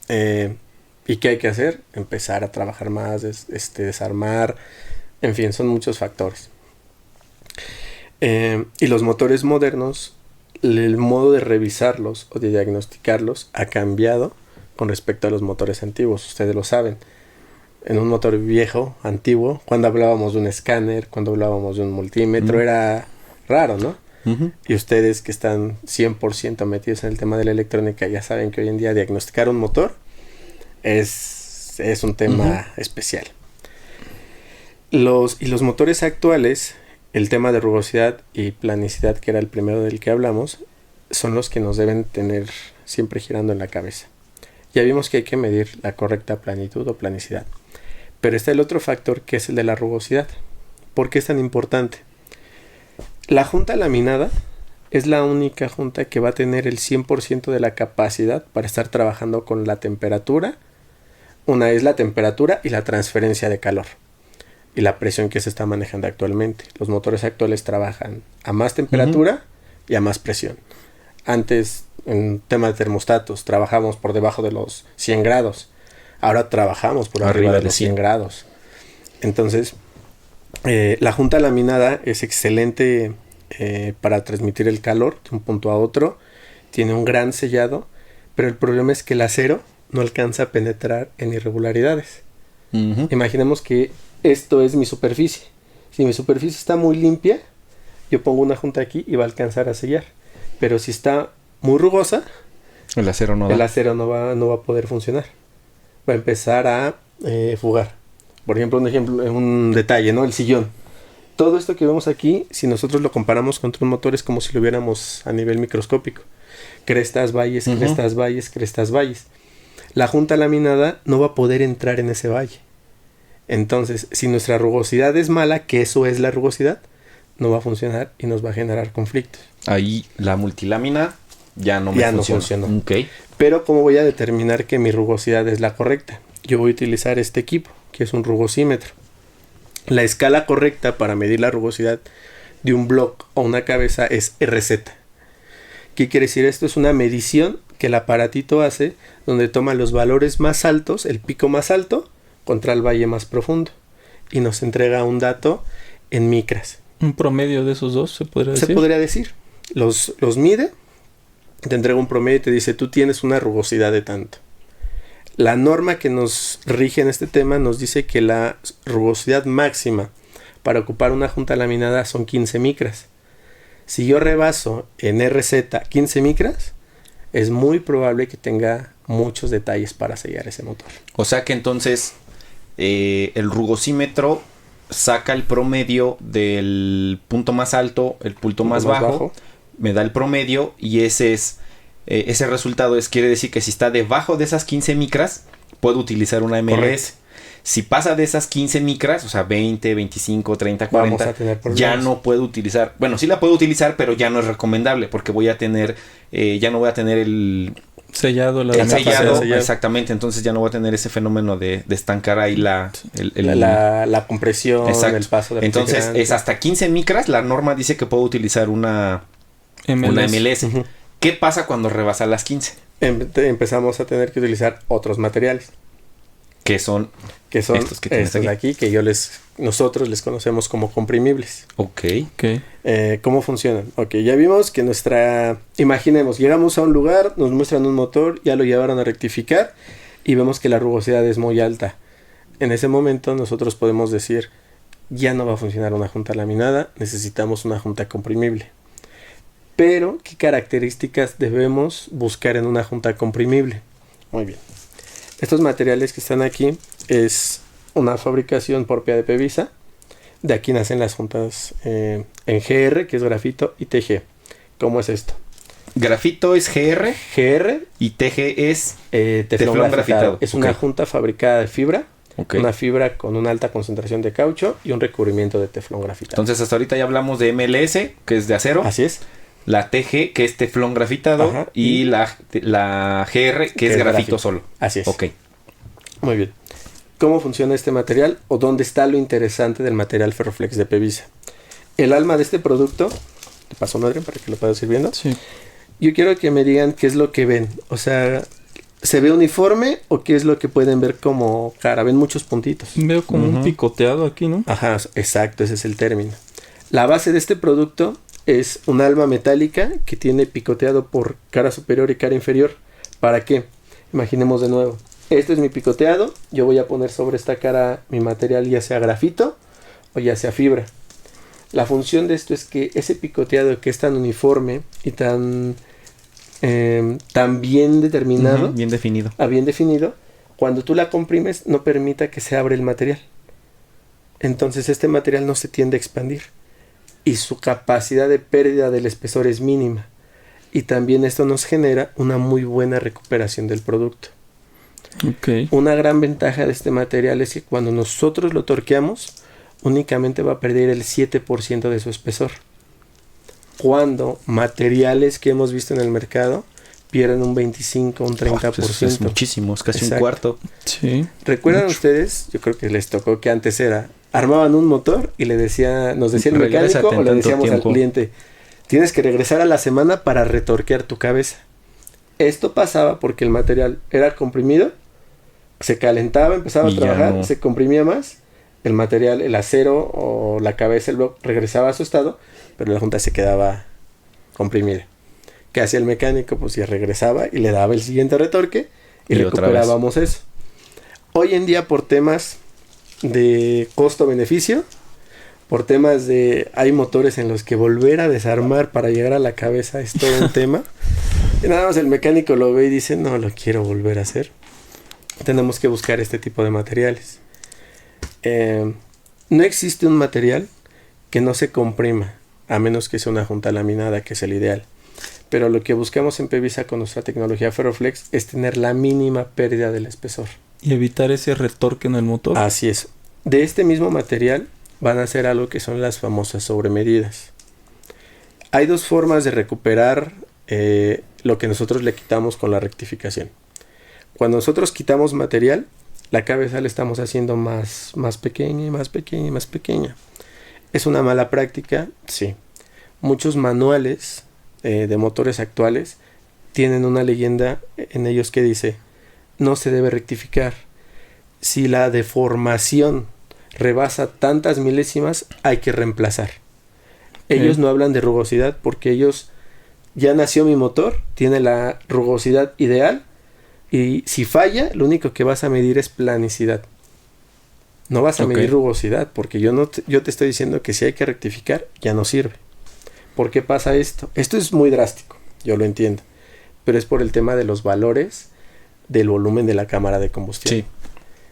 ¿Y qué hay que hacer? Empezar a trabajar más, desarmar, en fin, son muchos factores. Y los motores modernos, el modo de revisarlos o de diagnosticarlos ha cambiado con respecto a los motores antiguos, ustedes lo saben. En un motor viejo, antiguo, cuando hablábamos de un escáner, cuando hablábamos de un multímetro, era raro, ¿no? Y ustedes que están 100% metidos en el tema de la electrónica ya saben que hoy en día diagnosticar un motor es un tema especial. Los motores actuales, el tema de rugosidad y planicidad, que era el primero del que hablamos, son los que nos deben tener siempre girando en la cabeza. Ya vimos que hay que medir la correcta planitud o planicidad. Pero está el otro factor, que es el de la rugosidad. ¿Por qué es tan importante? La junta laminada es la única junta que va a tener el 100% de la capacidad para estar trabajando con la temperatura. Una es la temperatura y la transferencia de calor y la presión que se está manejando actualmente. Los motores actuales trabajan a más temperatura y a más presión. Antes, en tema de termostatos, trabajamos por debajo de los 100 grados. Ahora trabajamos por arriba de los 100 grados. Entonces, la junta laminada es excelente para transmitir el calor de un punto a otro. Tiene un gran sellado, pero el problema es que el acero no alcanza a penetrar en irregularidades. Imaginemos que esto es mi superficie. Si mi superficie está muy limpia, yo pongo una junta aquí y va a alcanzar a sellar. Pero si está muy rugosa, el acero no va a poder funcionar. Va a empezar a fugar. Por ejemplo, un detalle, ¿no? El sillón. Todo esto que vemos aquí, si nosotros lo comparamos con otros motores, como si lo viéramos a nivel microscópico. Crestas, valles, crestas, valles, crestas, valles. La junta laminada no va a poder entrar en ese valle. Entonces, si nuestra rugosidad es mala, que eso es la rugosidad, no va a funcionar y nos va a generar conflictos. Ahí la multilámina ya no funcionó. Okay. Pero ¿cómo voy a determinar que mi rugosidad es la correcta? Yo voy a utilizar este equipo, que es un rugosímetro. La escala correcta para medir la rugosidad de un bloque o una cabeza es RZ. ¿Qué quiere decir esto? Es una medición que el aparatito hace, donde toma los valores más altos, el pico más alto, contra el valle más profundo, y nos entrega un dato en micras. ¿Un promedio de esos dos se podría decir? Se podría decir. Los mide, te entrega un promedio y te dice, tú tienes una rugosidad de tanto. La norma que nos rige en este tema nos dice que la rugosidad máxima para ocupar una junta laminada son 15 micras. Si yo rebaso en RZ 15 micras, es muy probable que tenga muchos detalles para sellar ese motor. O sea que entonces el rugosímetro saca el promedio del punto más alto, el punto más bajo, me da el promedio y ese resultado quiere decir que si está debajo de esas 15 micras, puedo utilizar una MLS. Correcto. Si pasa de esas 15 micras, o sea, 20, 25, 30, 40, ya no puedo utilizar. Bueno, sí la puedo utilizar, pero ya no es recomendable porque voy a tener, ya no voy a tener el sellado, exactamente. Entonces ya no voy a tener ese fenómeno de estancar ahí la compresión, exacto. El paso de entonces es hasta 15 micras. La norma dice que puedo utilizar una MLS. Uh-huh. ¿Qué pasa cuando rebasa las 15? Empezamos a tener que utilizar otros materiales. Que son estos que tienes aquí, que nosotros les conocemos como comprimibles. Ok. ¿Cómo funcionan? Ok, ya vimos que imaginemos, llegamos a un lugar, nos muestran un motor, ya lo llevaron a rectificar y vemos que la rugosidad es muy alta. En ese momento nosotros podemos decir, ya no va a funcionar una junta laminada, necesitamos una junta comprimible. Pero, ¿qué características debemos buscar en una junta comprimible? Muy bien. Estos materiales que están aquí es una fabricación propia de Pevisa. De aquí nacen las juntas en GR, que es grafito, y TG. ¿Cómo es esto? Grafito es GR. Y TG es teflón grafitado. Es una junta fabricada de fibra. Una fibra con una alta concentración de caucho y un recubrimiento de teflón grafitado. Entonces hasta ahorita ya hablamos de MLS, que es de acero. Así es. La TG, que es teflón grafitado. Ajá, y la GR, que es grafito solo. Así es. Ok. Muy bien. ¿Cómo funciona este material? ¿O dónde está lo interesante del material Ferroflex de Pevisa? El alma de este producto... Te paso, madre, para que lo puedas ir viendo. Sí. Yo quiero que me digan qué es lo que ven. O sea, ¿se ve uniforme o qué es lo que pueden ver como cara? Ven muchos puntitos. Veo como un picoteado aquí, ¿no? Ajá, exacto, ese es el término. La base de este producto es un alma metálica que tiene picoteado por cara superior y cara inferior. ¿Para qué? Imaginemos de nuevo. Este es mi picoteado. Yo voy a poner sobre esta cara mi material, ya sea grafito o ya sea fibra. La función de esto es que ese picoteado que es tan uniforme y tan bien determinado, bien definido, cuando tú la comprimes no permita que se abra el material. Entonces este material no se tiende a expandir y su capacidad de pérdida del espesor es mínima. Y también esto nos genera una muy buena recuperación del producto. Okay. Una gran ventaja de este material es que cuando nosotros lo torqueamos, únicamente va a perder el 7% de su espesor. Cuando materiales que hemos visto en el mercado pierden un 25, un 30%. Pues es muchísimo, es casi exacto. Un cuarto. Sí. ¿Recuerdan ustedes? Yo creo que les tocó que antes armaban un motor y nos decía el mecánico o le decíamos al cliente, tienes que regresar a la semana para retorquear tu cabeza. Esto pasaba porque el material era comprimido, se calentaba, empezaba a trabajar, se comprimía más, el material, el acero o la cabeza, el bloque regresaba a su estado, pero la junta se quedaba comprimida. ¿Qué hacía el mecánico? Pues ya regresaba y le daba el siguiente retorque y recuperábamos eso. Hoy en día, por temas de costo-beneficio, por temas hay motores en los que volver a desarmar para llegar a la cabeza es todo un tema. Y nada más el mecánico lo ve y dice, no lo quiero volver a hacer. Tenemos que buscar este tipo de materiales. No existe un material que no se comprima, a menos que sea una junta laminada, que es el ideal. Pero lo que buscamos en Pevisa con nuestra tecnología Ferroflex es tener la mínima pérdida del espesor. Y evitar ese retorque en el motor. Así es. De este mismo material van a hacer algo que son las famosas sobremedidas. Hay dos formas de recuperar lo que nosotros le quitamos con la rectificación. Cuando nosotros quitamos material, la cabeza la estamos haciendo más pequeña y más pequeña y más pequeña. ¿Es una mala práctica? Sí. Muchos manuales de motores actuales tienen una leyenda en ellos que dice, no se debe rectificar. Si la deformación rebasa tantas milésimas, hay que reemplazar. Ellos no hablan de rugosidad porque ellos, ya nació mi motor, tiene la rugosidad ideal, y si falla, lo único que vas a medir es planicidad. No vas a medir rugosidad, porque yo te estoy diciendo que si hay que rectificar, ya no sirve. ¿Por qué pasa esto? Esto es muy drástico, yo lo entiendo, pero es por el tema de los valores del volumen de la cámara de combustión. Sí.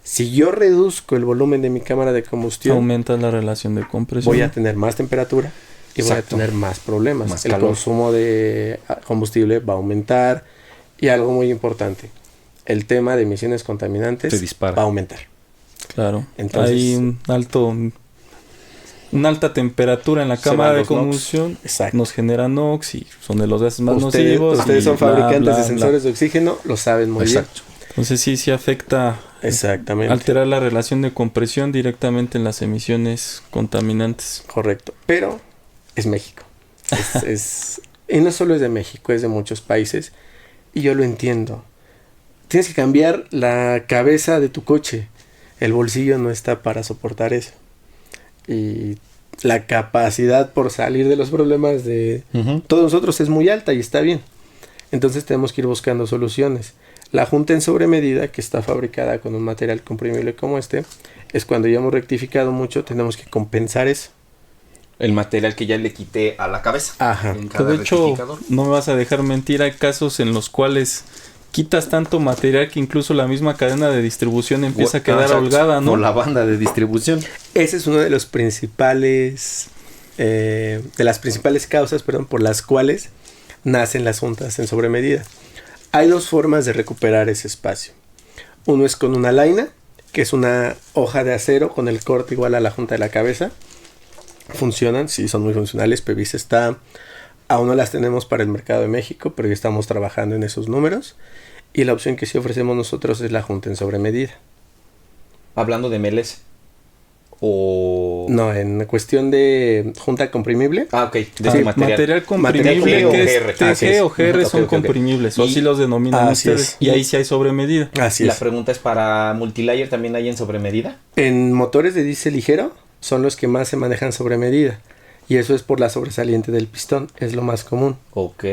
Si yo reduzco el volumen de mi cámara de combustión, aumenta la relación de compresión. Voy a tener más temperatura y voy a tener más problemas. El consumo de combustible va a aumentar. Y algo muy importante, el tema de emisiones contaminantes va a aumentar. Claro. Entonces, hay una alta temperatura en la cámara de combustión, nos genera NOx y son de los gases más nocivos. Ustedes son fabricantes de sensores de oxígeno, lo saben muy bien. Entonces sí afecta. Exactamente. Alterar la relación de compresión directamente en las emisiones contaminantes. Correcto. Pero es México. Y no solo es de México, es de muchos países. Y yo lo entiendo. Tienes que cambiar la cabeza de tu coche. El bolsillo no está para soportar eso. Y la capacidad por salir de los problemas de todos nosotros es muy alta y está bien. Entonces tenemos que ir buscando soluciones. La junta en sobremedida, que está fabricada con un material comprimible como este, es cuando ya hemos rectificado mucho, tenemos que compensar eso. El material que ya le quité a la cabeza. Ajá. De hecho, no me vas a dejar mentir, hay casos en los cuales quitas tanto material que incluso la misma cadena de distribución empieza a quedar holgada, ¿no? O la banda de distribución. Ese es uno de los principales, de las principales causas, por las cuales nacen las juntas en sobremedida. Hay dos formas de recuperar ese espacio. Uno es con una laina, que es una hoja de acero con el corte igual a la junta de la cabeza. Funcionan, sí, son muy funcionales. PVC está, aún no las tenemos para el mercado de México, pero ya estamos trabajando en esos números. Y la opción que sí ofrecemos nosotros es la junta en sobremedida. Hablando de MLS. O... No, en cuestión de junta comprimible. Ok. De material comprimible, que es TG o GR son comprimibles. O si los denominan ustedes. Y ahí sí hay sobremedida. Así La pregunta es, ¿para multilayer también hay en sobremedida? En motores de diésel ligero son los que más se manejan sobremedida. Y eso es por la sobresaliente del pistón. Es lo más común. Ok.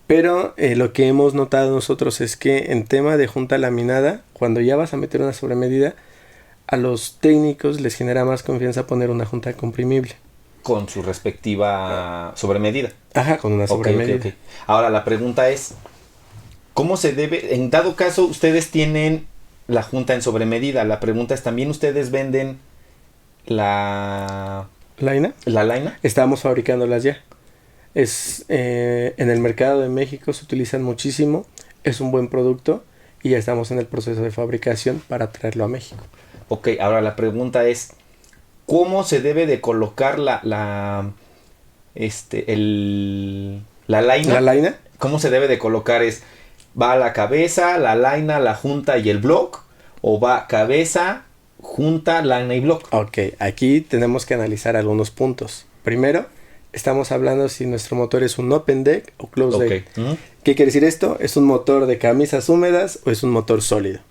Pero lo que hemos notado nosotros es que en tema de junta laminada, cuando ya vas a meter una sobremedida, a los técnicos les genera más confianza poner una junta comprimible. Con su respectiva sobremedida. Ajá, con una sobremedida. Okay. Ahora, la pregunta es, ¿cómo se debe? En dado caso, ustedes tienen la junta en sobremedida. La pregunta es, ¿también ustedes venden la... ¿Laina? ¿La laina? Estamos fabricándolas ya. En el mercado de México se utilizan muchísimo. Es un buen producto y ya estamos en el proceso de fabricación para traerlo a México. Ok, ahora la pregunta es, ¿cómo se debe de colocar la laina? ¿La laina? ¿Cómo se debe de colocar? ¿Va a la cabeza, la laina, la junta y el block? ¿O va cabeza, junta, laina y block? Ok, aquí tenemos que analizar algunos puntos. Primero, estamos hablando si nuestro motor es un open deck o closed deck. ¿Qué quiere decir esto? ¿Es un motor de camisas húmedas o es un motor sólido?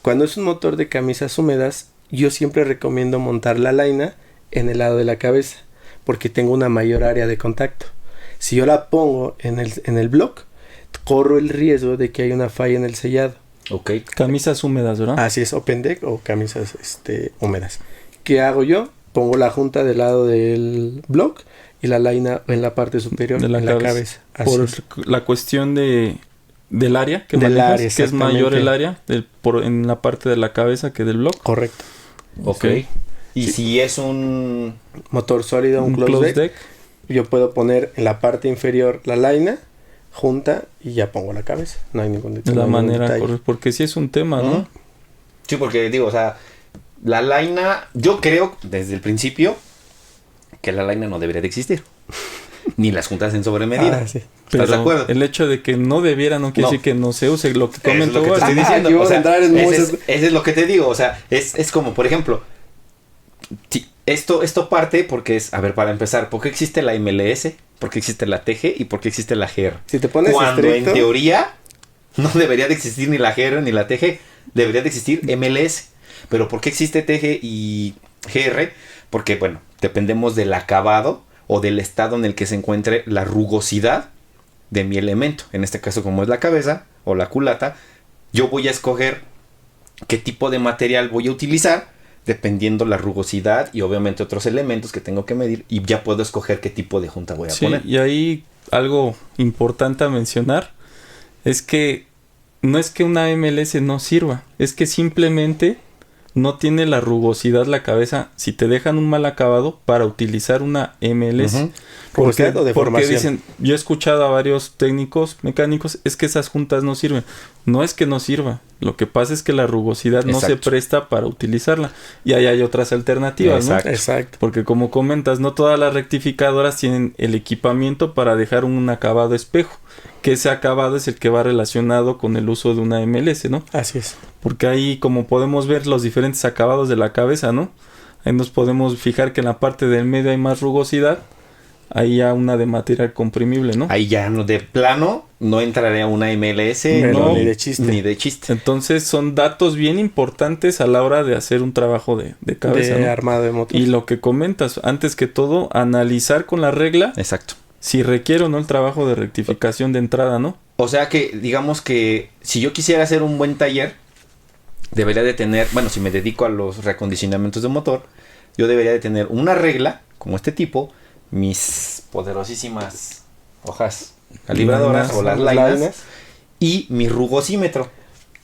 Cuando es un motor de camisas húmedas, yo siempre recomiendo montar la laina en el lado de la cabeza, porque tengo una mayor área de contacto. Si yo la pongo en el block, corro el riesgo de que haya una falla en el sellado. Ok. Camisas húmedas, ¿verdad? Así es, open deck o camisas húmedas. ¿Qué hago yo? Pongo la junta del lado del block y la laina en la parte superior de la cabeza. Por la cuestión del área que manejas, área, que es mayor el área en la parte de la cabeza que del block. Correcto. Ok. Y sí. Si es un motor sólido, un closed deck, yo puedo poner en la parte inferior la laina, junta y ya pongo la cabeza. No hay ningún detalle. De la manera, porque sí es un tema, ¿no? Sí, porque digo, o sea, la laina, yo creo desde el principio que la laina no debería de existir. Ni las juntas en sobremedida. Sí. ¿Estás de acuerdo? El hecho de que no debiera no quiere decir que no se use. Lo que comento, te estoy diciendo. O sea, ese es lo que te digo. O sea, es como, por ejemplo, esto parte porque es, a ver, para empezar, ¿por qué existe la MLS? ¿Por qué existe la TG? ¿Y por qué existe la GR? Si te pones cuando estricto, en teoría no debería de existir ni la GR ni la TG. Debería de existir MLS. Pero ¿por qué existe TG y GR? Porque, bueno, dependemos del acabado o del estado en el que se encuentre la rugosidad de mi elemento. En este caso, como es la cabeza o la culata, yo voy a escoger qué tipo de material voy a utilizar dependiendo la rugosidad y obviamente otros elementos que tengo que medir, y ya puedo escoger qué tipo de junta voy a poner. Y ahí algo importante a mencionar es que no es que una MLS no sirva, es que simplemente no tiene la rugosidad la cabeza si te dejan un mal acabado para utilizar una MLS. Ujú. Porque deformación. dicen, yo he escuchado a varios técnicos mecánicos, es que esas juntas no sirven. No es que no sirva, lo que pasa es que la rugosidad no se presta para utilizarla. Y ahí hay otras alternativas, ¿no? Exacto. Porque como comentas, no todas las rectificadoras tienen el equipamiento para dejar un acabado espejo, que ese acabado es el que va relacionado con el uso de una MLS, ¿no? Así es. Porque ahí, como podemos ver los diferentes acabados de la cabeza, ¿no? Ahí nos podemos fijar que en la parte del medio hay más rugosidad. Ahí ya una de material comprimible, ¿no? Ahí ya no, de plano no entraría una MLS, no, ni de chiste. Entonces son datos bien importantes a la hora de hacer un trabajo de cabeza, de ¿no? armado de motor. Y lo que comentas, antes que todo, analizar con la regla. Exacto. Si requiere o no el trabajo de rectificación de entrada, ¿no? O sea que, digamos que si yo quisiera hacer un buen taller, debería de tener, bueno, si me dedico a los reacondicionamientos de motor, yo debería de tener una regla, como este tipo, mis poderosísimas hojas calibradoras o las lainas y mi rugosímetro.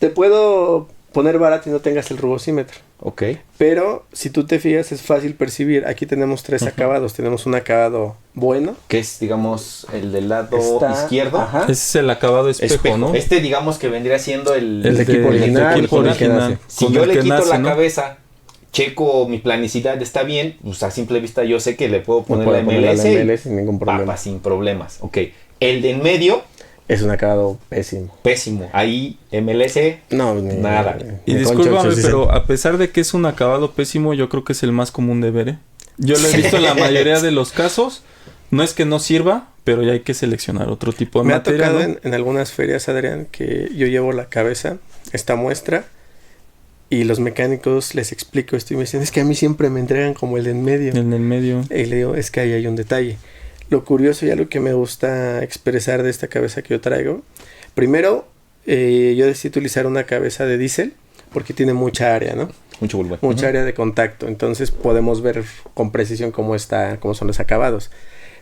Te puedo poner barato y no tengas el rugosímetro. Ok. Pero si tú te fijas es fácil percibir. Aquí tenemos 3 acabados. Tenemos un acabado bueno. Que es, digamos, el del lado izquierdo. Ajá. Ese es el acabado espejo, ¿no? Este, digamos, que vendría siendo el equipo original. Si yo le quito la cabeza, checo mi planicidad, está bien, pues a simple vista yo sé que le puedo poner la MLS sin ningún problema. Sin problemas. Ok. El de en medio es un acabado pésimo. Pésimo. Ahí MLS, nada. Y discúlpame, pero a pesar de que es un acabado pésimo, yo creo que es el más común de ver, ¿eh? Yo lo he visto en la mayoría de los casos. No es que no sirva, pero ya hay que seleccionar otro tipo de materia. Me ha tocado en algunas ferias, Adrián, que yo llevo la cabeza, esta muestra, y los mecánicos les explico esto y me dicen, es que a mí siempre me entregan como el de en medio. En el medio. Y le digo, es que ahí hay un detalle. Lo curioso y algo que me gusta expresar de esta cabeza que yo traigo, primero, yo decidí utilizar una cabeza de diésel porque tiene mucha área, ¿no? Mucho volumen. Mucha área de contacto, entonces podemos ver con precisión cómo son los acabados.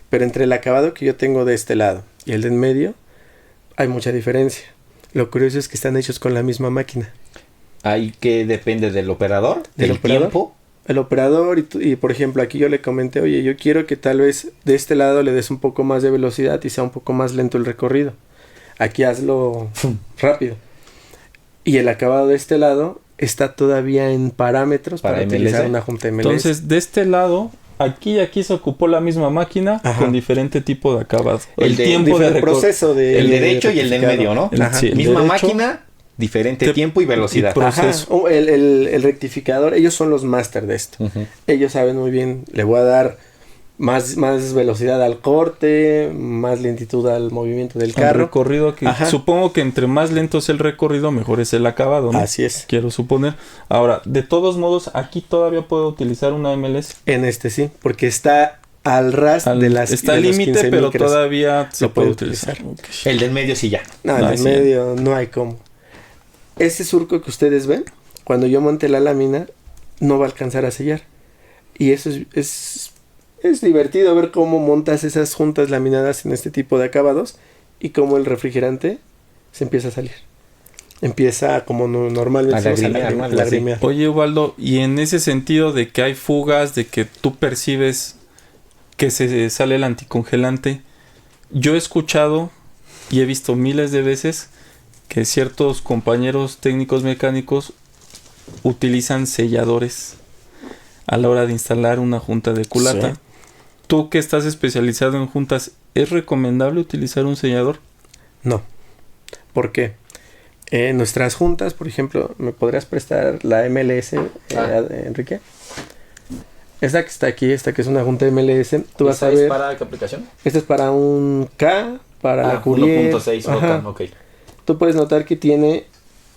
Pero entre el acabado que yo tengo de este lado y el de en medio, hay mucha diferencia. Lo curioso es que están hechos con la misma máquina. Ahí que depende del operador, del tiempo. El operador y por ejemplo aquí yo le comenté, oye, yo quiero que tal vez de este lado le des un poco más de velocidad y sea un poco más lento el recorrido. Aquí hazlo rápido. Y el acabado de este lado está todavía en parámetros para utilizar una junta MLS. Entonces de este lado, aquí y aquí se ocupó la misma máquina. Ajá. Con diferente tipo de acabado. El tiempo de proceso de el derecho y el del medio, ¿no? Sí, misma derecho, máquina. Diferente tiempo y velocidad. Proceso. El rectificador, ellos son los máster de esto. Ellos saben muy bien, le voy a dar más velocidad al corte, más lentitud al movimiento del carro. El recorrido, que supongo que entre más lento es el recorrido, mejor es el acabado, ¿no? Así es. Quiero suponer. Ahora, de todos modos, aquí todavía puedo utilizar una MLS. En este sí, porque está al ras de las... Está al límite, pero micros. Todavía se puede utilizar. El del medio sí ya. No, el del medio no hay cómo. Ese surco que ustedes ven, cuando yo monte la lámina, no va a alcanzar a sellar. Y eso es divertido ver cómo montas esas juntas laminadas en este tipo de acabados y cómo el refrigerante se empieza a salir. Empieza como normalmente a lagrimear. Oye, Ubaldo, y en ese sentido de que hay fugas, de que tú percibes que se sale el anticongelante, yo he escuchado y he visto miles de veces que ciertos compañeros técnicos mecánicos utilizan selladores a la hora de instalar una junta de culata. Sí. Tú que estás especializado en juntas, ¿es recomendable utilizar un sellador? No. ¿Por qué? Nuestras juntas, por ejemplo, ¿me podrías prestar la MLS, Enrique? Esta que está aquí, esta que es una junta MLS, tú vas a ver... ¿Es para qué aplicación? Esta es para un K, para la Courier. 1.6 Bocan, ok. Tú puedes notar que tiene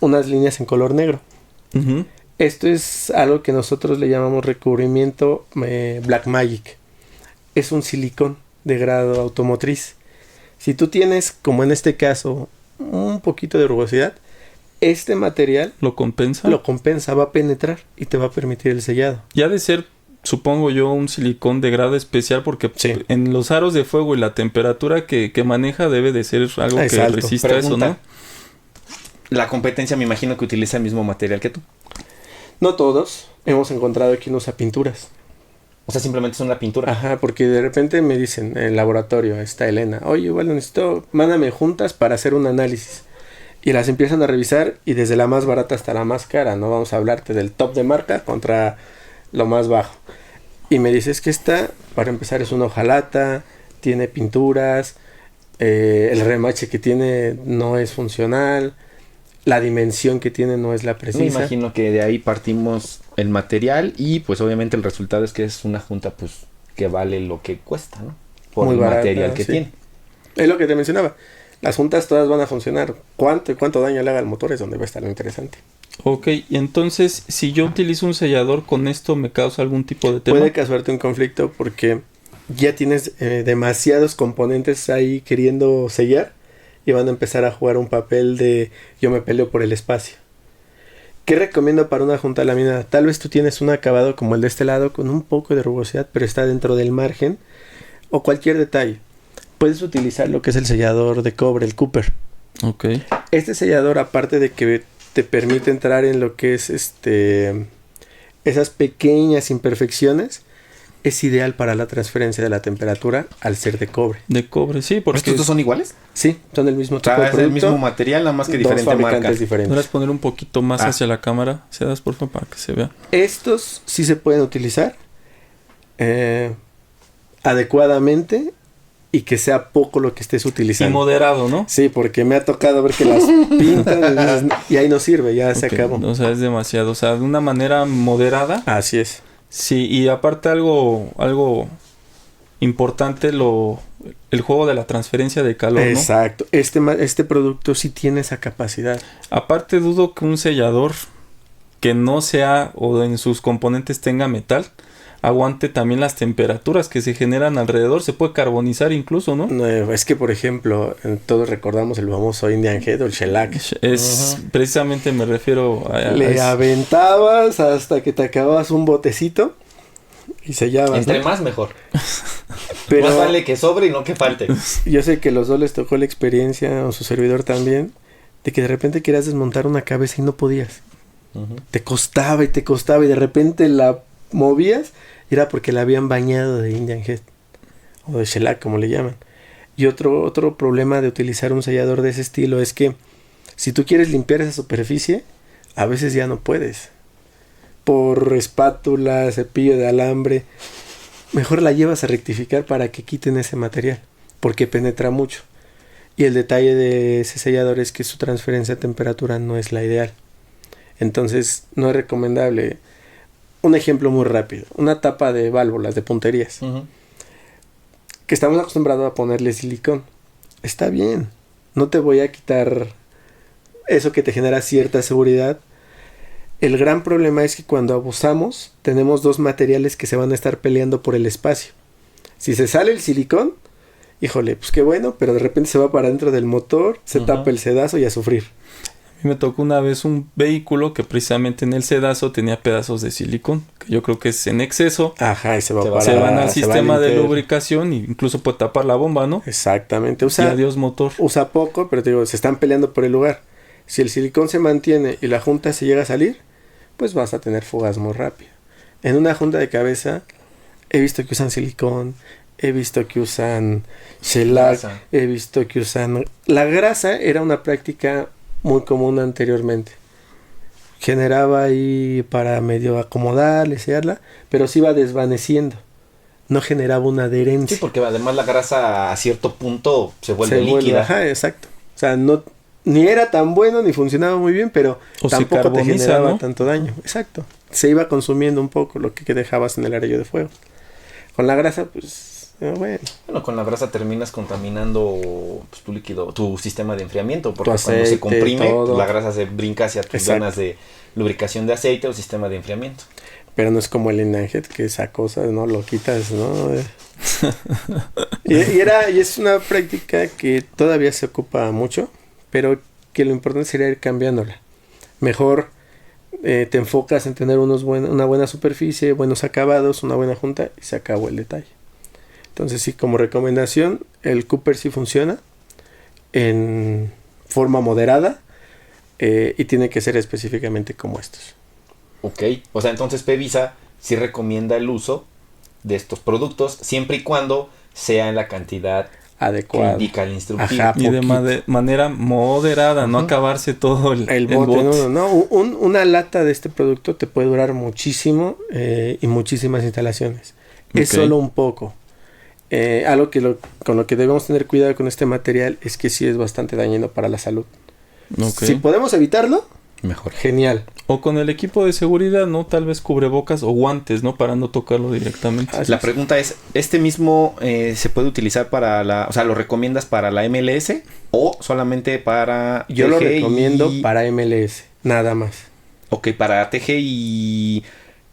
unas líneas en color negro. Esto es algo que nosotros le llamamos recubrimiento Black Magic. Es un silicón de grado automotriz. Si tú tienes, como en este caso, un poquito de rugosidad, este material lo compensa, va a penetrar y te va a permitir el sellado. Ya de ser, supongo yo, un silicón de grado especial, porque en los aros de fuego y la temperatura que maneja debe de ser algo que resista eso, ¿no? La competencia me imagino que utiliza el mismo material que tú. No todos. Hemos encontrado quien usa pinturas. O sea, simplemente es una pintura. Ajá, porque de repente me dicen en el laboratorio, está Elena, oye, igual necesito, mándame juntas para hacer un análisis. Y las empiezan a revisar y desde la más barata hasta la más cara, no vamos a hablarte del top de marca contra lo más bajo. Y me dices que esta, para empezar, es una hojalata, tiene pinturas, el remache que tiene no es funcional, la dimensión que tiene no es la precisa. Me imagino que de ahí partimos el material y pues obviamente el resultado es que es una junta pues que vale lo que cuesta, ¿no? Por muy el barata, material que sí. tiene. Es lo que te mencionaba. Las juntas todas van a funcionar. ¿Cuánto daño le haga al motor? Es donde va a estar lo interesante. Ok, y entonces, si yo utilizo un sellador, ¿con esto me causa algún tipo de tema? Puede causarte un conflicto porque ya tienes demasiados componentes ahí queriendo sellar y van a empezar a jugar un papel de yo me peleo por el espacio. ¿Qué recomiendo para una junta laminada? Tal vez tú tienes un acabado como el de este lado con un poco de rugosidad, pero está dentro del margen o cualquier detalle. Puedes utilizar lo que es el sellador de cobre, el Cooper. Ok. Este sellador, aparte de que te permite entrar en lo que es esas pequeñas imperfecciones, es ideal para la transferencia de la temperatura al ser de cobre. De cobre, sí, porque... ¿Estos dos son iguales? Sí, son del mismo tipo de Es producto. el mismo material, nada más que diferente dos marca. fabricantes diferentes. ¿Podrías poner un poquito más hacia la cámara? ¿Se das, por favor, para que se vea? Estos sí se pueden utilizar adecuadamente y que sea poco lo que estés utilizando. Y moderado, ¿no? Sí, porque me ha tocado ver que las pintan y ahí no sirve, ya se acabó. O sea, es demasiado. O sea, de una manera moderada. Así es. Sí, y aparte algo importante, el juego de la transferencia de calor, ¿no? Exacto. Este producto sí tiene esa capacidad. Aparte, dudo que un sellador que no sea o en sus componentes tenga metal aguante también las temperaturas que se generan alrededor. Se puede carbonizar incluso, ¿no? No, es que, por ejemplo, todos recordamos el famoso Indian Head o el shellac. Precisamente me refiero a Le aventabas hasta que te acababas un botecito y sellabas. Entre ¿no? más, mejor. Pero más vale que sobre y no que falte. Yo sé que los dos les tocó la experiencia, o su servidor también, de que de repente querías desmontar una cabeza y no podías. Te costaba y de repente la movías y era porque la habían bañado de Indian Head o de shellac, como le llaman. Y otro problema de utilizar un sellador de ese estilo es que si tú quieres limpiar esa superficie, a veces ya no puedes. Por espátula, cepillo de alambre, mejor la llevas a rectificar para que quiten ese material, porque penetra mucho. Y el detalle de ese sellador es que su transferencia de temperatura no es la ideal. Entonces no es recomendable. Un ejemplo muy rápido, una tapa de válvulas, de punterías, que estamos acostumbrados a ponerle silicón. Está bien, no te voy a quitar eso que te genera cierta seguridad. El gran problema es que cuando abusamos, tenemos dos materiales que se van a estar peleando por el espacio. Si se sale el silicón, híjole, pues qué bueno, pero de repente se va para dentro del motor, se tapa el sedazo y a sufrir. Me tocó una vez un vehículo que precisamente en el sedazo tenía pedazos de silicón, que yo creo que es en exceso. Ajá, y se van al sistema de lubricación e incluso puede tapar la bomba, ¿no? Exactamente. Y adiós motor. Usa poco, pero te digo, se están peleando por el lugar. Si el silicón se mantiene y la junta se llega a salir, pues vas a tener fugas muy rápido. En una junta de cabeza he visto que usan silicón, he visto que usan shellac, he visto que usan... La grasa era una práctica muy común anteriormente. Generaba ahí para medio acomodarla, sellarla, pero se iba desvaneciendo. No generaba una adherencia. Sí, porque además la grasa a cierto punto se vuelve líquida. Ajá, exacto. O sea, ni era tan bueno ni funcionaba muy bien, pero tampoco te generaba, ¿no?, tanto daño. Exacto. Se iba consumiendo un poco lo que dejabas en el arallo de fuego. Con la grasa, pues... Bueno, con la grasa terminas contaminando pues, tu líquido, tu sistema de enfriamiento, porque aceite, cuando se comprime, todo. La grasa se brinca hacia tus zonas de lubricación de aceite o sistema de enfriamiento. Pero no es como el Indian Head, que esa cosa, ¿no? Lo quitas, ¿no? y es una práctica que todavía se ocupa mucho, pero que lo importante sería ir cambiándola. Mejor te enfocas en tener una buena superficie, buenos acabados, una buena junta y se acabó el detalle. Entonces sí, como recomendación, el Cooper sí funciona en forma moderada y tiene que ser específicamente como estos. Ok, o sea, entonces PEVISA sí recomienda el uso de estos productos siempre y cuando sea en la cantidad adecuada que indica el instructivo. Ajá, y de manera moderada, no acabarse todo el bote. bote. No. Una lata de este producto te puede durar muchísimo y muchísimas instalaciones. Es solo un poco. Algo con lo que debemos tener cuidado con este material es que sí es bastante dañino para la salud. Okay. Si podemos evitarlo, mejor. Genial. O con el equipo de seguridad, ¿no? Tal vez cubrebocas o guantes, ¿no? Para no tocarlo directamente. La pregunta es, ¿este mismo se puede utilizar para o sea, lo recomiendas para la MLS o solamente para Yo lo recomiendo para MLS, nada más. Ok, para TG y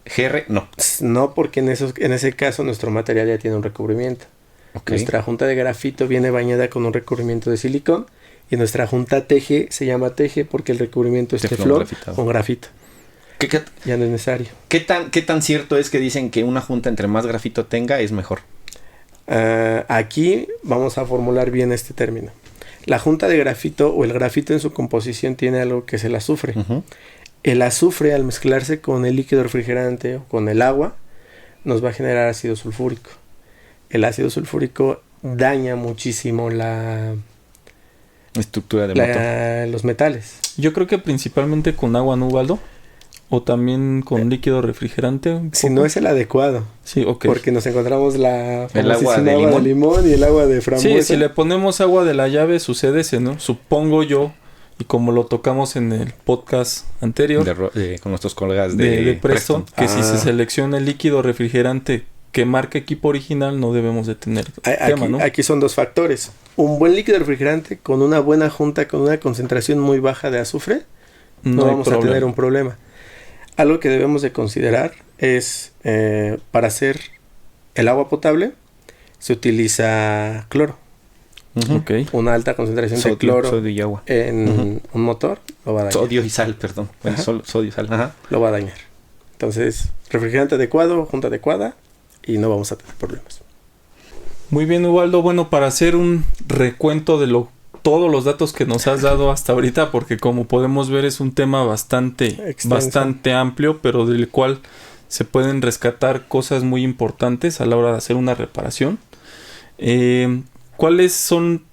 GR, no. No, porque en ese caso nuestro material ya tiene un recubrimiento. Okay. Nuestra junta de grafito viene bañada con un recubrimiento de silicón. Y nuestra junta TG se llama TG porque el recubrimiento es teflón con grafito. Ya no es necesario. ¿Qué tan cierto es que dicen que una junta entre más grafito tenga es mejor? Aquí vamos a formular bien este término. La junta de grafito o el grafito en su composición tiene algo que es el azufre. El azufre, al mezclarse con el líquido refrigerante o con el agua, nos va a generar ácido sulfúrico. El ácido sulfúrico daña muchísimo la estructura de motor. Los metales. Yo creo que principalmente con agua, ¿no, Ubaldo? O también con líquido refrigerante. Si no es el adecuado. Sí, ok. Porque nos encontramos el agua de limón y el agua de frambuesa. Sí, si le ponemos agua de la llave sucede ese, ¿no? Supongo yo, y como lo tocamos en el podcast anterior. Con nuestros colegas de Preston. Que si se selecciona el líquido refrigerante que marca equipo original, no debemos de tener tema, ¿no? Aquí son dos factores. Un buen líquido refrigerante con una buena junta, con una concentración muy baja de azufre, no vamos a tener un problema. Algo que debemos de considerar es, para hacer el agua potable, se utiliza cloro. Okay. Una alta concentración de cloro sodio y agua en un motor lo va a dañar. Sodio y sal, perdón. Bueno, sodio y sal. Lo va a dañar. Entonces, refrigerante adecuado, junta adecuada, y no vamos a tener problemas. Muy bien, Ubaldo. Bueno, para hacer un recuento de todos los datos que nos has dado hasta ahorita, porque como podemos ver es un tema bastante amplio, pero del cual se pueden rescatar cosas muy importantes a la hora de hacer una reparación. ¿Cuáles son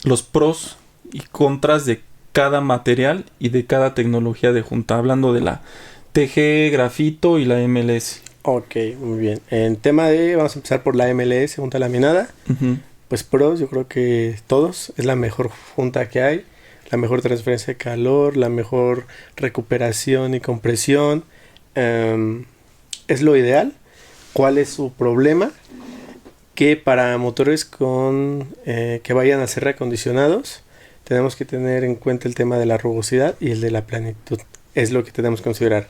los pros y contras de cada material y de cada tecnología de junta? Hablando de la TG, grafito y la MLS. Ok, muy bien. En tema vamos a empezar por la MLS, junta laminada. Pues pros, yo creo que todos. Es la mejor junta que hay. La mejor transferencia de calor, la mejor recuperación y compresión. Es lo ideal. ¿Cuál es su problema? Que para motores que vayan a ser reacondicionados, tenemos que tener en cuenta el tema de la rugosidad y el de la planitud. Es lo que tenemos que considerar.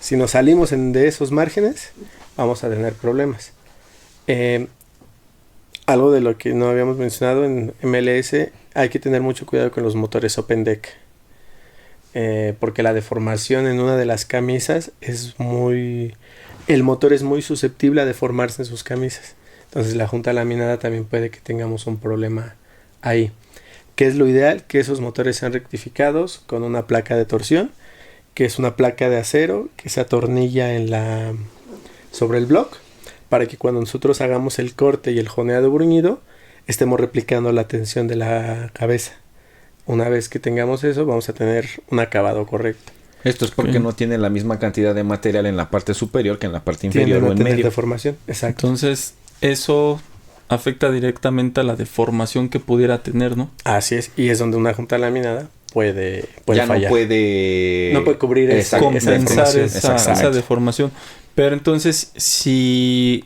Si nos salimos de esos márgenes, vamos a tener problemas. Algo de lo que no habíamos mencionado en MLS, hay que tener mucho cuidado con los motores open deck. Porque la deformación en una de las camisas el motor es muy susceptible a deformarse en sus camisas. Entonces la junta laminada también puede que tengamos un problema ahí. ¿Qué es lo ideal? Que esos motores sean rectificados con una placa de torsión, que es una placa de acero que se atornilla sobre el block, para que cuando nosotros hagamos el corte y el joneado bruñido, estemos replicando la tensión de la cabeza. Una vez que tengamos eso, vamos a tener un acabado correcto. Esto es porque no tiene la misma cantidad de material en la parte superior que en la parte inferior o en medio. Deformación, exacto. Entonces, eso afecta directamente a la deformación que pudiera tener, ¿no? Así es, y es donde una junta laminada puede ya fallar. No puede cubrir compensar esa deformación. Pero entonces, si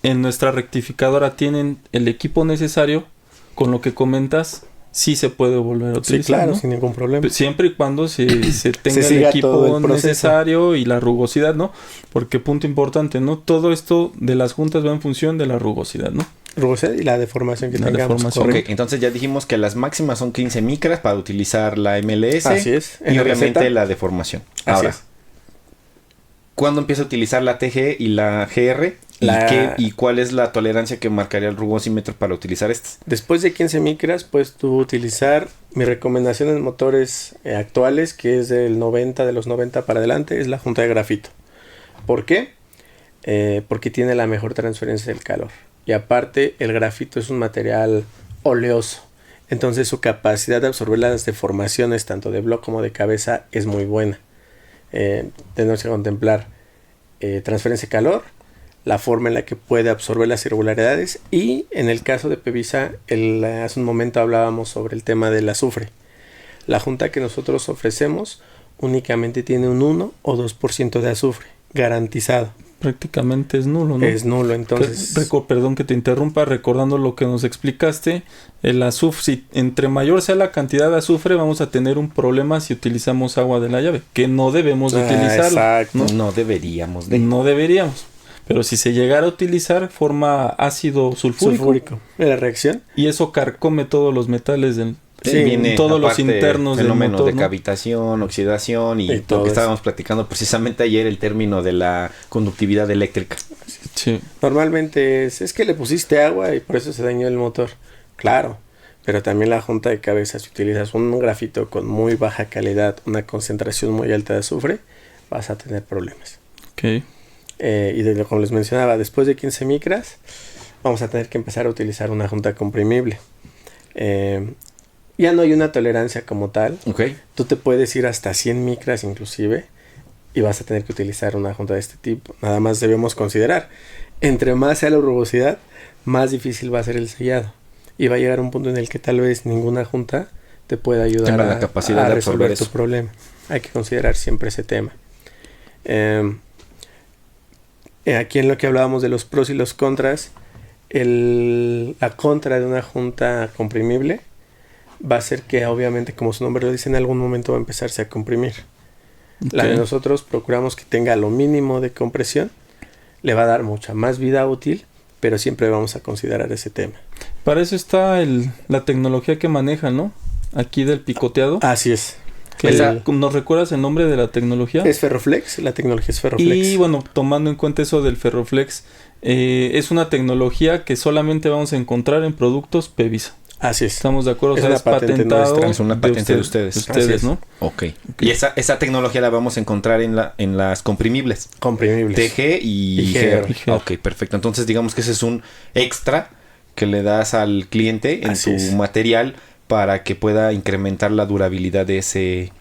en nuestra rectificadora tienen el equipo necesario, con lo que comentas, sí se puede volver a utilizar. Sí, claro, ¿no? sin ningún problema. Siempre y cuando se tenga el equipo necesario y la rugosidad, ¿no? Porque punto importante, ¿no? Todo esto de las juntas va en función de la rugosidad, ¿no? Rugosidad y la deformación que tengamos. Ok, entonces ya dijimos que las máximas son 15 micras para utilizar la MLS. Así es. Y obviamente la deformación. Ahora, ¿cuándo empieza a utilizar la TG y la GR? ¿Y cuál es la tolerancia que marcaría el rugosímetro para utilizar estas? Después de 15 micras puedes tú utilizar Mi recomendación en motores actuales, que es de los 90 para adelante, es la junta de grafito. ¿Por qué? Porque tiene la mejor transferencia del calor. Y aparte, el grafito es un material oleoso. Entonces su capacidad de absorber las deformaciones tanto de bloque como de cabeza es muy buena. Tenemos que contemplar transferencia de calor, la forma en la que puede absorber las irregularidades, y en el caso de Pevisa, hace un momento hablábamos sobre el tema del azufre. La junta que nosotros ofrecemos únicamente tiene un 1 o 2% de azufre garantizado. Prácticamente es nulo, ¿no? Es nulo, entonces... Perdón que te interrumpa, recordando lo que nos explicaste, el azufre, si entre mayor sea la cantidad de azufre, vamos a tener un problema si utilizamos agua de la llave, que no debemos de utilizarla. Exacto. No deberíamos. No deberíamos. Pero si se llegara a utilizar, forma ácido sulfúrico. ¿La reacción? Y eso carcome todos los metales del... Sí, viene todos los internos del fenómeno motor, de cavitación, oxidación y todo lo que estábamos platicando precisamente ayer, el término de la conductividad eléctrica. Sí. Normalmente es que le pusiste agua y por eso se dañó el motor. Claro, pero también la junta de cabeza, si utilizas un grafito con muy baja calidad, una concentración muy alta de azufre, vas a tener problemas. Ok. Y como les mencionaba, después de 15 micras, vamos a tener que empezar a utilizar una junta comprimible. Ya no hay una tolerancia como tal. Okay. Tú te puedes ir hasta 100 micras inclusive y vas a tener que utilizar una junta de este tipo. Nada más debemos considerar, entre más sea la rugosidad, más difícil va a ser el sellado. Y va a llegar un punto en el que tal vez ninguna junta te pueda ayudar la capacidad a de resolver eso. tu problema. Hay que considerar siempre ese tema. Aquí en lo que hablábamos de los pros y los contras, la contra de una junta comprimible va a ser que obviamente, como su nombre lo dice, en algún momento va a empezarse a comprimir. Okay. La de nosotros procuramos que tenga lo mínimo de compresión, le va a dar mucha más vida útil, pero siempre vamos a considerar ese tema. Para eso está la tecnología que manejan, ¿no? Aquí del picoteado. Así es. ¿Nos recuerdas el nombre de la tecnología? Es Ferroflex, la tecnología es Ferroflex. Y bueno, tomando en cuenta eso del Ferroflex, es una tecnología que solamente vamos a encontrar en productos Pevisa. Así es. Estamos de acuerdo, es o sea, una patente nuestra. Es una patente de ustedes. Ustedes, ¿no? Okay. Y esa tecnología la vamos a encontrar en las comprimibles. Comprimibles. TG y GR. Ok, perfecto. Entonces digamos que ese es un extra que le das al cliente en su material para que pueda incrementar la durabilidad de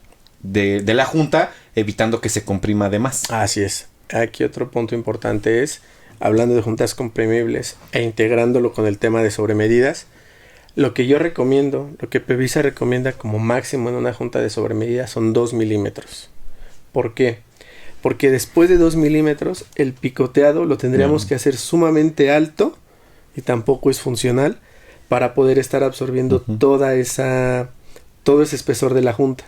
la junta, evitando que se comprima de más. Así es. Aquí otro punto importante es, hablando de juntas comprimibles e integrándolo con el tema de sobremedidas, lo que yo recomiendo, lo que Pevisa recomienda como máximo en una junta de sobremedida son 2 milímetros. ¿Por qué? Porque después de 2 milímetros el picoteado lo tendríamos que hacer sumamente alto y tampoco es funcional para poder estar absorbiendo todo ese espesor de la junta.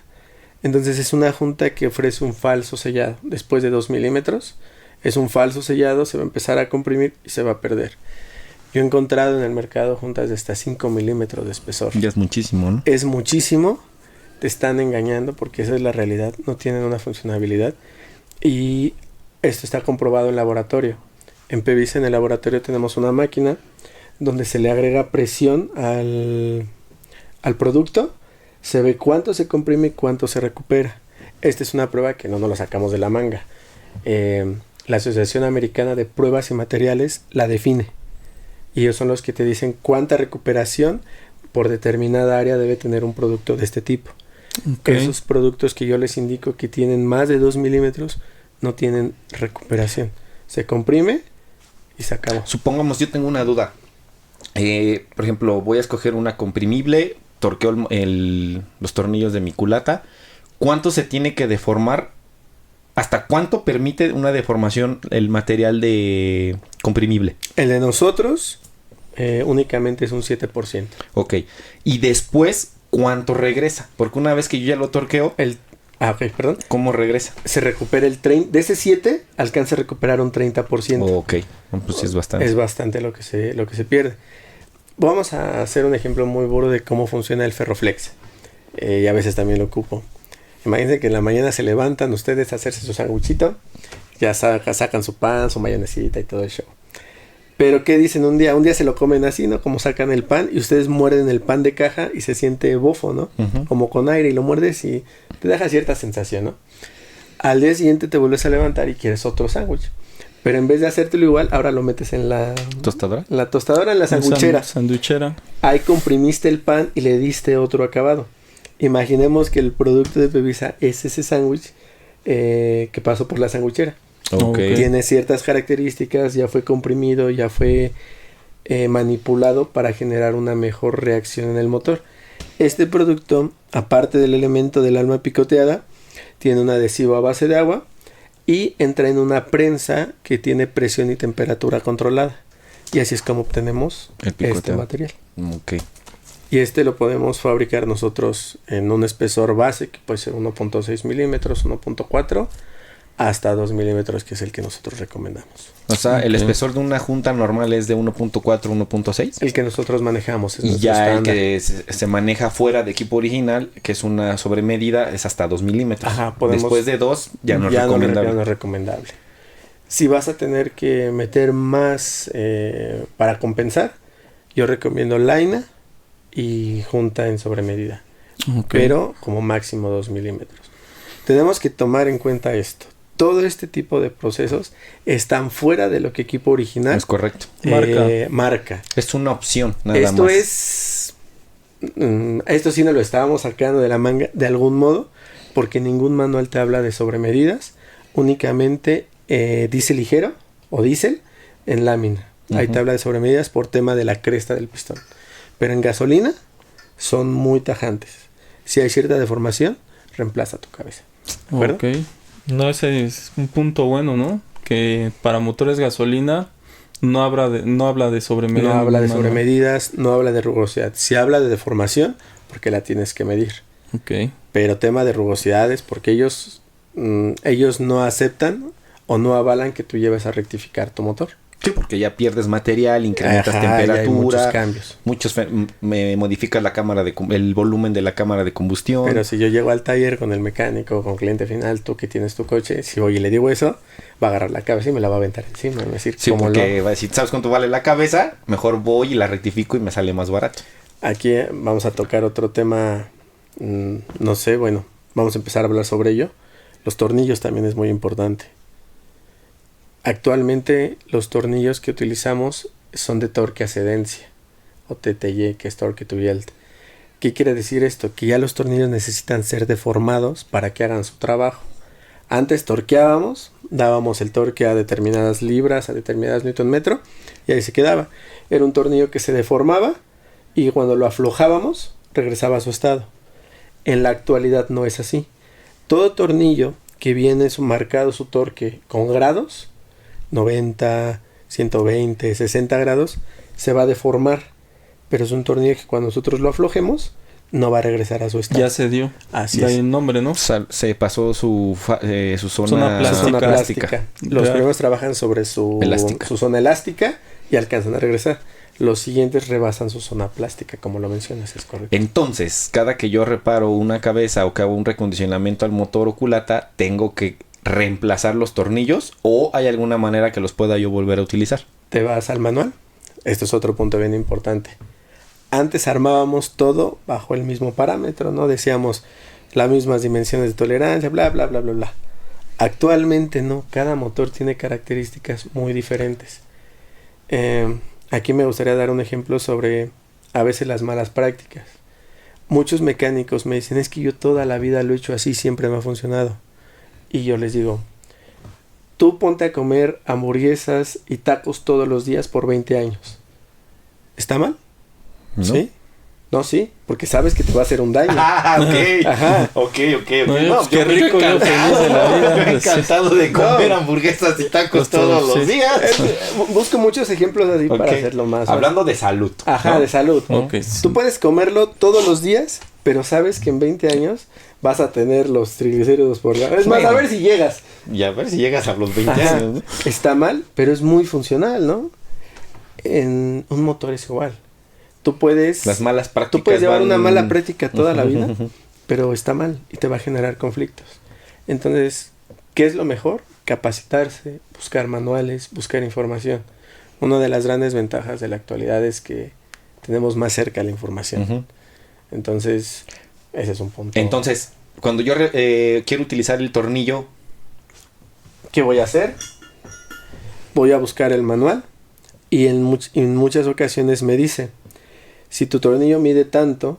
Entonces es una junta que ofrece un falso sellado. Después de 2 milímetros es un falso sellado, se va a empezar a comprimir y se va a perder. Yo he encontrado en el mercado juntas de hasta 5 milímetros de espesor. Ya es muchísimo, ¿no? Es muchísimo. Te están engañando porque esa es la realidad. No tienen una funcionabilidad. Y esto está comprobado en laboratorio. En Pevisa, en el laboratorio, tenemos una máquina donde se le agrega presión al producto. Se ve cuánto se comprime y cuánto se recupera. Esta es una prueba que no nos la sacamos de la manga. La Asociación Americana de Pruebas y Materiales la define. Y ellos son los que te dicen cuánta recuperación por determinada área debe tener un producto de este tipo. Okay. Esos productos que yo les indico que tienen más de 2 milímetros no tienen recuperación. Se comprime y se acabó. Supongamos, yo tengo una duda. Por ejemplo, voy a escoger una comprimible, torqueo los tornillos de mi culata. ¿Cuánto se tiene que deformar? ¿Hasta cuánto permite una deformación el material de comprimible? El de nosotros únicamente es un 7%. Ok. Y después, ¿cuánto regresa? Porque una vez que yo ya lo torqueo... ok, perdón. ¿Cómo regresa? Se recupera el 30%. De ese 7, alcanza a recuperar un 30%. Ok. Pues es bastante. Es bastante lo que se pierde. Vamos a hacer un ejemplo muy burdo de cómo funciona el Ferroflex. Y a veces también lo ocupo. Imagínense que en la mañana se levantan ustedes a hacerse su sanguchito. Ya sacan su pan, su mayonesita y todo el show. Pero ¿qué dicen un día? Un día se lo comen así, ¿no? Como sacan el pan y ustedes muerden el pan de caja y se siente bofo, ¿no? Como con aire y lo muerdes y te deja cierta sensación, ¿no? Al día siguiente te vuelves a levantar y quieres otro sándwich. Pero en vez de hacértelo igual, ahora lo metes en la... ¿Tostadora? En la tostadora, en la sanguchera. Sanduchera. Ahí comprimiste el pan y le diste otro acabado. Imaginemos que el producto de Pevisa es ese sándwich que pasó por la sanguchera. Okay. Tiene ciertas características, ya fue comprimido, ya fue manipulado para generar una mejor reacción en el motor. Este producto, aparte del elemento del alma picoteada, tiene un adhesivo a base de agua y entra en una prensa que tiene presión y temperatura controlada. Y así es como obtenemos este material. Okay. Y este lo podemos fabricar nosotros en un espesor base, que puede ser 1.6 milímetros, 1.4, hasta 2 milímetros, que es el que nosotros recomendamos. O sea, el espesor de una junta normal es de 1.4, 1.6. El que nosotros manejamos. Y ya estándar. El que se maneja fuera de equipo original, que es una sobremedida, es hasta 2 milímetros. Ajá, después de 2 ya no es recomendable. Ya no es recomendable. Si vas a tener que meter más para compensar, yo recomiendo Laina y junta en sobremedida. Okay. Pero como máximo 2 milímetros. Tenemos que tomar en cuenta esto. Todo este tipo de procesos están fuera de lo que equipo original. Es correcto. Marca. Es una opción, nada esto más. Esto sí nos lo estábamos sacando de la manga de algún modo, porque ningún manual te habla de sobremedidas. Únicamente diésel ligero o diésel en lámina. Ahí te habla de sobremedidas por tema de la cresta del pistón. Pero en gasolina son muy tajantes. Si hay cierta deformación, reemplaza tu cabeza. ¿De acuerdo? Ok. No, ese es un punto bueno, ¿no? Que para motores gasolina no habla de sobremedidas. No habla de sobremedidas, no habla de rugosidad. Si habla de deformación, porque la tienes que medir. Ok. Pero tema de rugosidades, porque ellos no aceptan o no avalan que tú lleves a rectificar tu motor. Sí, porque ya pierdes material, incrementas temperatura, hay muchos cambios. Me modificas el volumen de la cámara de combustión. Pero si yo llego al taller con el mecánico, con cliente final, tú que tienes tu coche, si voy y le digo eso, va a agarrar la cabeza y me la va a aventar encima. Va a decir, sí, porque va a decir, ¿sabes cuánto vale la cabeza? Mejor voy y la rectifico y me sale más barato. Aquí vamos a tocar otro tema, no sé, bueno, vamos a empezar a hablar sobre ello. Los tornillos también es muy importante. Actualmente los tornillos que utilizamos son de torque ascendencia o TTY, que es torque to yield. ¿Qué quiere decir esto? Que ya los tornillos necesitan ser deformados para que hagan su trabajo. Antes torqueábamos, dábamos el torque a determinadas libras, a determinadas newton metro y ahí se quedaba. Era un tornillo que se deformaba y cuando lo aflojábamos regresaba a su estado. En la actualidad no es así. Todo tornillo que viene marcado su torque con grados, 90, 120, 60 grados, se va a deformar. Pero es un tornillo que cuando nosotros lo aflojemos, no va a regresar a su estado. Ya se dio. Así es. Hay un nombre, ¿no? Se pasó su zona plástica. Los primeros trabajan sobre su zona elástica y alcanzan a regresar. Los siguientes rebasan su zona plástica, como lo mencionas, es correcto. Entonces, cada que yo reparo una cabeza o que hago un recondicionamiento al motor o culata, tengo que reemplazar los tornillos o hay alguna manera que los pueda yo volver a utilizar. Te vas al manual. Esto es otro punto bien importante. Antes armábamos todo bajo el mismo parámetro, ¿no? Decíamos las mismas dimensiones de tolerancia, bla, bla, bla, bla, bla. Actualmente no. Cada motor tiene características muy diferentes. Aquí me gustaría dar un ejemplo sobre a veces las malas prácticas. Muchos mecánicos me dicen, es que yo toda la vida lo he hecho así, siempre me ha funcionado. Y yo les digo, tú ponte a comer hamburguesas y tacos todos los días por 20 años. ¿Está mal? ¿No? ¿Sí? No, sí, porque sabes que te va a hacer un daño. Ah, ok. Ajá. Ok. No, qué rico, yo feliz de la vida. Me he encantado de comer hamburguesas y tacos todos los días. Busco muchos ejemplos así para hacerlo más. Hablando de salud. Ajá, ¿no? De salud. Okay. Tú puedes comerlo todos los días, pero sabes que en 20 años vas a tener los triglicéridos por la... Es más, a ver si llegas. Y a ver si llegas a los 20 años. ¿No? Está mal, pero es muy funcional, ¿no? En un motor es igual. Tú puedes... Las malas prácticas. Tú puedes llevar una mala práctica toda la vida, pero está mal y te va a generar conflictos. Entonces, ¿qué es lo mejor? Capacitarse, buscar manuales, buscar información. Una de las grandes ventajas de la actualidad es que tenemos más cerca la información. Entonces, ese es un punto. Entonces, cuando yo quiero utilizar el tornillo, ¿qué voy a hacer? Voy a buscar el manual y en muchas ocasiones me dice, si tu tornillo mide tanto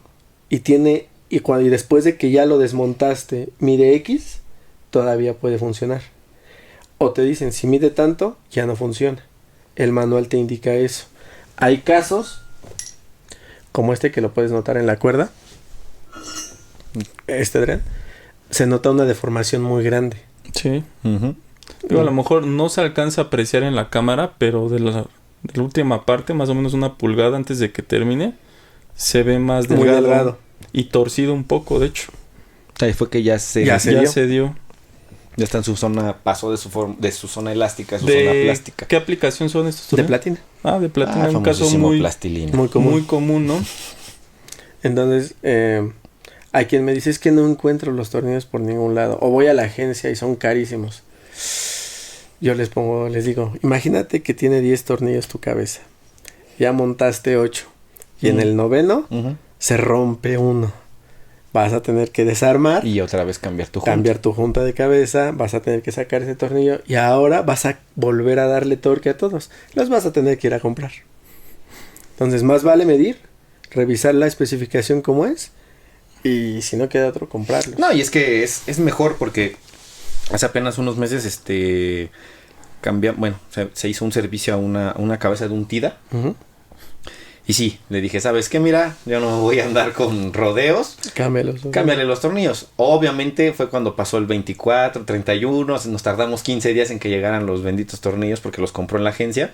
y después de que ya lo desmontaste mide X, todavía puede funcionar. O te dicen, si mide tanto, ya no funciona. El manual te indica eso. Hay casos, como este que lo puedes notar en la cuerda. Adrián, se nota una deformación muy grande. Sí. Digo, a lo mejor no se alcanza a apreciar en la cámara, pero de la última parte, más o menos 1 pulgada antes de que termine, se ve más delgado. Muy delgado. Y torcido un poco, de hecho. Ahí fue que ya se dio. Ya está en su zona, pasó de su zona elástica a su zona plástica. ¿Qué aplicación son estos? De platina. De platina, un caso muy común, ¿no? Entonces, hay quien me dice, es que no encuentro los tornillos por ningún lado. O voy a la agencia y son carísimos. Yo les digo, imagínate que tiene 10 tornillos tu cabeza. Ya montaste 8. Y en el 9º se rompe uno. Vas a tener que desarmar. Y otra vez cambiar tu junta. Cambiar tu junta de cabeza. Vas a tener que sacar ese tornillo. Y ahora vas a volver a darle torque a todos. Los vas a tener que ir a comprar. Entonces, más vale medir, revisar la especificación como es. Y si no queda otro, comprarlos. No, y es que es mejor porque hace apenas unos meses se hizo un servicio a una cabeza de un TIDA. Y sí, le dije, ¿sabes qué? Mira, yo no voy a andar con rodeos. Cámbiale los tornillos. Obviamente fue cuando pasó el 24, 31. Nos tardamos 15 días en que llegaran los benditos tornillos porque los compró en la agencia.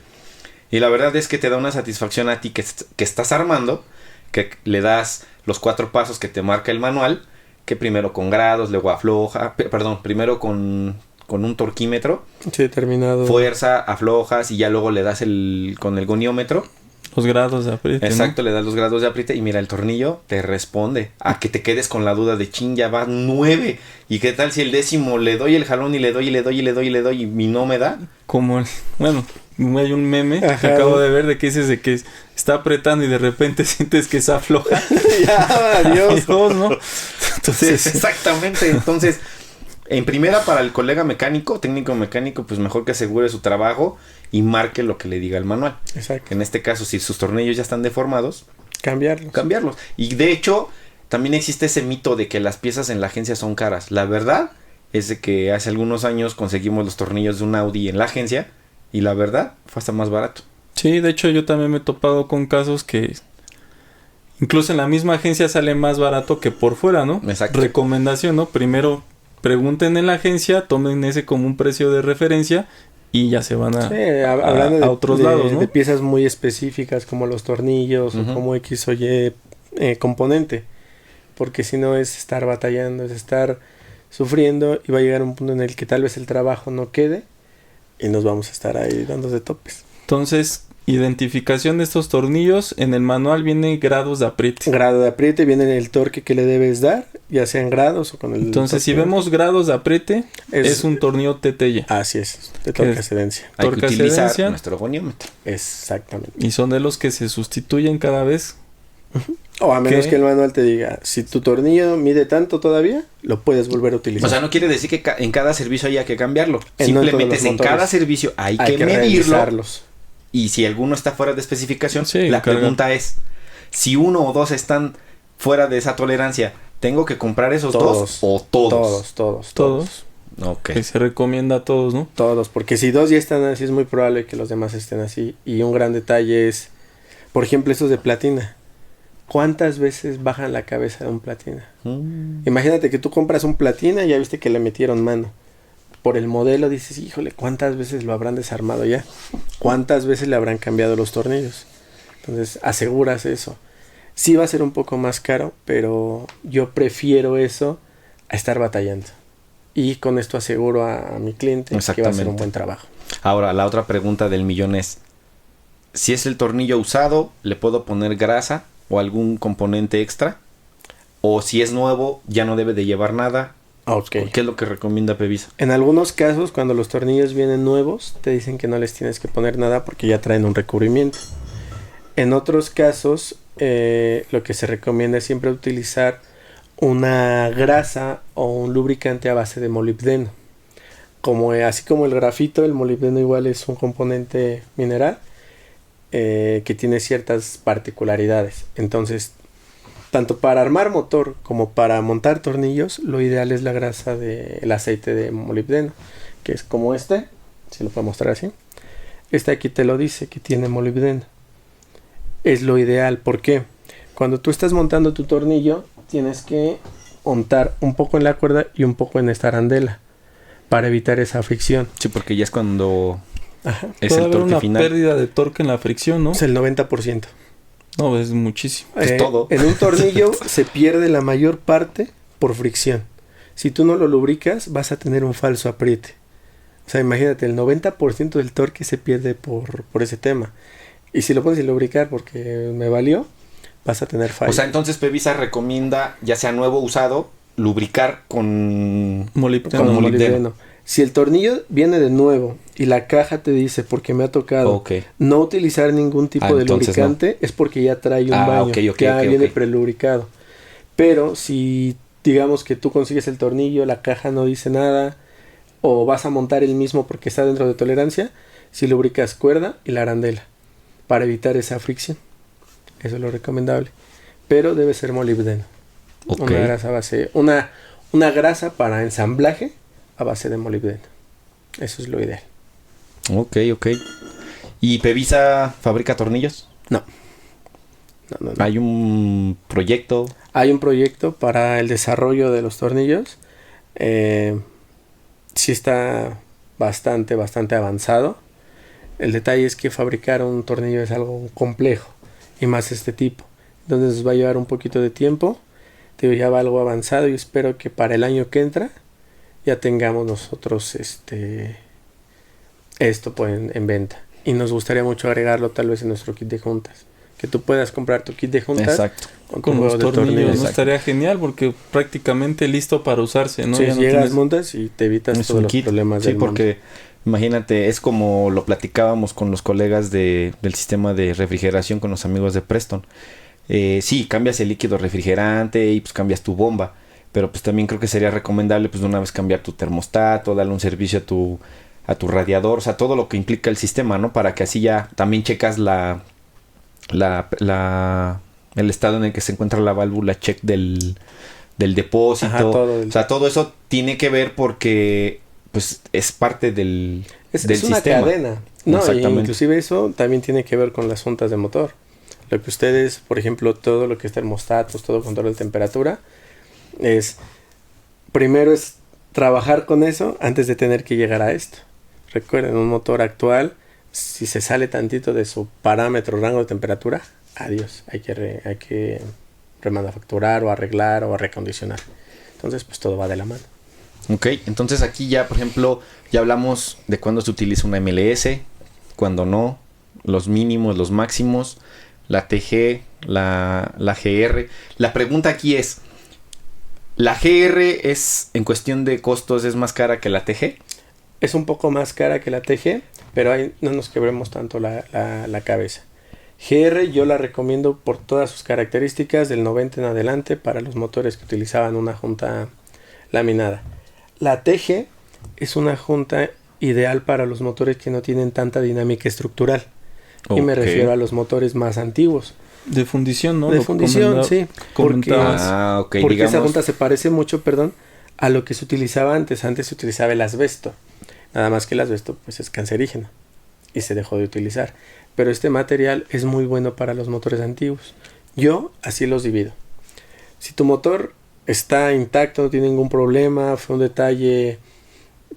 Y la verdad es que te da una satisfacción a ti que estás armando, que le das los 4 pasos que te marca el manual, que primero con grados, luego afloja, primero con un torquímetro. Sí, terminado. Fuerza, aflojas y ya luego le das con el goniómetro. Los grados de apriete. Exacto, ¿no? Le das los grados de apriete y mira, el tornillo te responde. A que te quedes con la duda de ya va 9. ¿Y qué tal si el 10º le doy el jalón y le doy y no me da? Como hay un meme que acabo de ver de que dices de que está apretando y de repente sientes que se afloja. Ya, adiós. ¿no? Entonces, exactamente. Entonces, en primera, para el colega técnico mecánico, pues mejor que asegure su trabajo y marque lo que le diga el manual. Exacto. En este caso, si sus tornillos ya están deformados, cambiarlos. Y de hecho, también existe ese mito de que las piezas en la agencia son caras. La verdad es de que hace algunos años conseguimos los tornillos de un Audi en la agencia y la verdad fue hasta más barato. Sí, de hecho yo también me he topado con casos que incluso en la misma agencia sale más barato que por fuera, ¿no? Exacto. Recomendación, ¿no? Primero pregunten en la agencia, tomen ese como un precio de referencia y ya se van a otros lados, ¿no? De piezas muy específicas como los tornillos o como X o Y componente. Porque si no es estar batallando, es estar sufriendo y va a llegar un punto en el que tal vez el trabajo no quede y nos vamos a estar ahí dando de topes. Entonces, identificación de estos tornillos, en el manual viene grados de apriete. Grado de apriete, viene el torque que le debes dar, ya sea en grados o con el... Entonces, si vemos grados de apriete, es un tornillo TTY. Así es, de torque-ascedencia. Hay que utilizar nuestro goniómetro. Exactamente. Y son de los que se sustituyen cada vez. O a menos que el manual te diga, si tu tornillo mide tanto todavía, lo puedes volver a utilizar. O sea, no quiere decir que en cada servicio haya que cambiarlo. Simplemente en cada servicio hay que medirlo. Y si alguno está fuera de especificación, la pregunta es, si 1 o 2 están fuera de esa tolerancia, ¿tengo que comprar esos 2 o todos? Todos. Okay. Que se recomienda a todos, ¿no? Todos, porque si 2 ya están así, es muy probable que los demás estén así. Y un gran detalle es, por ejemplo, estos de platina. ¿Cuántas veces bajan la cabeza de un platina? Imagínate que tú compras un platina y ya viste que le metieron mano. Por el modelo dices, híjole, ¿cuántas veces lo habrán desarmado ya? ¿Cuántas veces le habrán cambiado los tornillos? Entonces, aseguras eso. Sí va a ser un poco más caro, pero yo prefiero eso a estar batallando. Y con esto aseguro a mi cliente que va a hacer un buen trabajo. Ahora, la otra pregunta del millón es, si es el tornillo usado, ¿le puedo poner grasa o algún componente extra? O si es nuevo, ya no debe de llevar nada. Okay. ¿Qué es lo que recomienda Pevisa? En algunos casos, cuando los tornillos vienen nuevos, te dicen que no les tienes que poner nada porque ya traen un recubrimiento. En otros casos, lo que se recomienda es siempre utilizar una grasa o un lubricante a base de molibdeno. Así como el grafito, el molibdeno igual es un componente mineral que tiene ciertas particularidades. Entonces, tanto para armar motor como para montar tornillos, lo ideal es la grasa del aceite de molibdeno, que es como este, si lo puedo mostrar así. Este aquí te lo dice que tiene molibdeno. Es lo ideal, ¿por qué? Cuando tú estás montando tu tornillo, tienes que untar un poco en la cuerda y un poco en esta arandela para evitar esa fricción. Sí, porque ya es cuando es el torque una final. Pérdida de torque en la fricción, ¿no? Es el 90%. No, es muchísimo. Es todo. En un tornillo se pierde la mayor parte por fricción. Si tú no lo lubricas, vas a tener un falso apriete. O sea, imagínate, el 90% del torque se pierde por ese tema. Y si lo pones sin lubricar porque me valió, vas a tener fallo. O sea, entonces Pevisa recomienda, ya sea nuevo o usado, lubricar con molibdeno. Si el tornillo viene de nuevo y la caja te dice, porque me ha tocado, no utilizar ningún tipo de lubricante, es porque ya trae un baño, ya viene prelubricado. Pero si digamos que tú consigues el tornillo, la caja no dice nada, o vas a montar el mismo porque está dentro de tolerancia, si lubricas cuerda y la arandela, para evitar esa fricción. Eso es lo recomendable. Pero debe ser molibdeno. Una grasa base, una grasa para ensamblaje a base de molibdeno. Eso es lo ideal. Ok. ¿Y Pevisa fabrica tornillos? No. ¿Hay un proyecto? Hay un proyecto para el desarrollo de los tornillos. Sí está bastante avanzado. El detalle es que fabricar un tornillo es algo complejo, y más este tipo. Entonces nos va a llevar un poquito de tiempo. Ya va algo avanzado y espero que para el año que entra ya tengamos nosotros esto pues, en venta. Y nos gustaría mucho agregarlo tal vez en nuestro kit de juntas. Que tú puedas comprar tu kit de juntas. Exacto. Con los tornillos. ¿No? Estaría genial porque prácticamente listo para usarse, ¿no? Sí, ya no llegas, montas y te evitas todos los problemas del mundo. Sí, porque imagínate, es como lo platicábamos con los colegas del sistema de refrigeración con los amigos de Preston. Sí, cambias el líquido refrigerante y pues cambias tu bomba, pero pues también creo que sería recomendable pues de una vez cambiar tu termostato, darle un servicio a tu radiador, o sea, todo lo que implica el sistema, ¿no? Para que así ya también checas el estado en el que se encuentra la válvula check del depósito. Ajá, o sea, todo eso tiene que ver porque pues es parte del sistema. Es una cadena. No, inclusive eso también tiene que ver con las juntas de motor. Lo que ustedes, por ejemplo, todo lo que es termostatos, todo control de temperatura, primero es trabajar con eso antes de tener que llegar a esto. Recuerden, un motor actual, si se sale tantito de su parámetro rango de temperatura, adiós, hay que remanufacturar o arreglar o recondicionar. Entonces, pues todo va de la mano. Ok, entonces aquí ya, por ejemplo, ya hablamos de cuándo se utiliza una MLS, cuándo no, los mínimos, los máximos, la TG, la GR. La pregunta aquí es, ¿la GR es, en cuestión de costos, es más cara que la TG? Es un poco más cara que la TG, pero ahí no nos quebremos tanto la cabeza. GR yo la recomiendo por todas sus características del 90 en adelante para los motores que utilizaban una junta laminada. La TG es una junta ideal para los motores que no tienen tanta dinámica estructural. Y me refiero a los motores más antiguos. De fundición, ¿no? De fundición, sí. Porque digamos, esa junta se parece mucho, a lo que se utilizaba antes. Antes se utilizaba el asbesto. Nada más que el asbesto pues es cancerígeno y se dejó de utilizar. Pero este material es muy bueno para los motores antiguos. Yo así los divido. Si tu motor está intacto, no tiene ningún problema, fue un detalle,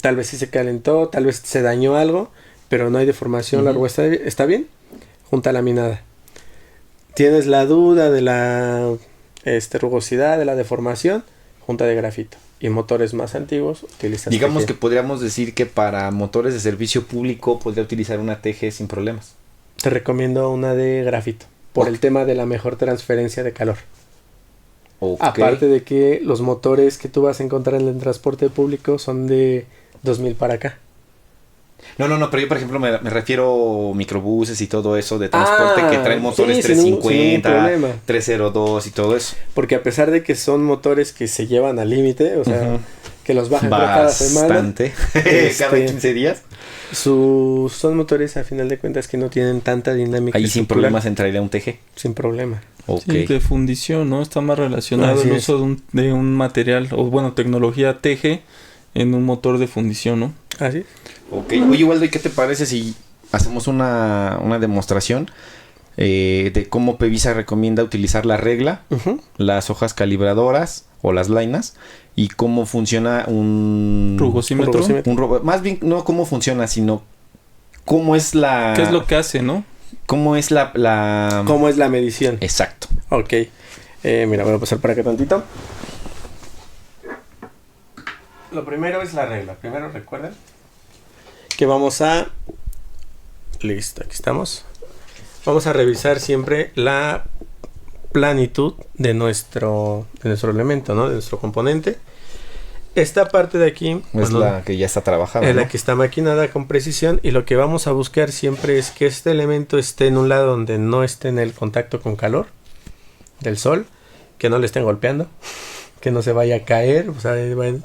tal vez sí se calentó, tal vez se dañó algo, pero no hay deformación, la rueda está bien, junta laminada. Tienes la duda de la rugosidad, de la deformación, junta de grafito. Y motores más antiguos utilizas digamos TG. Que podríamos decir que para motores de servicio público podría utilizar una TG sin problemas. Te recomiendo una de grafito por el tema de la mejor transferencia de calor. Okay. Aparte de que los motores que tú vas a encontrar en el transporte público son de 2000 para acá. No, pero yo por ejemplo me refiero a microbuses y todo eso de transporte que traen motores 350, sin 302 y todo eso. Porque a pesar de que son motores que se llevan al límite, o sea, que los bajan cada semana. Bastante. Cada 15 días. Son motores a final de cuentas que no tienen tanta dinámica. Ahí sin problemas entraría un TG. Sin problema. Okay. Sí, de fundición, ¿no? Está más relacionado el uso de un material, o bueno, tecnología TG en un motor de fundición, ¿no? Así es. Ok. Oye, Waldo, ¿y qué te parece si hacemos una demostración de cómo Pevisa recomienda utilizar la regla, las hojas calibradoras o las lainas, y cómo funciona un rugosímetro? Más bien no cómo funciona, sino cómo es la... ¿Qué es lo que hace, no? ¿Cómo es la... ¿Cómo es la medición? Exacto. Ok. Mira, voy a pasar para acá tantito. Lo primero es la regla. Primero recuerden que vamos a... Listo, aquí estamos. Vamos a revisar siempre la planitud de nuestro elemento, ¿no? De nuestro componente. Esta parte de aquí... Es la que ya está trabajada, es ¿no? la que está maquinada con precisión, y lo que vamos a buscar siempre es que este elemento esté en un lado donde no esté en el contacto con calor del sol, que no le estén golpeando, que no se vaya a caer, o sea, va en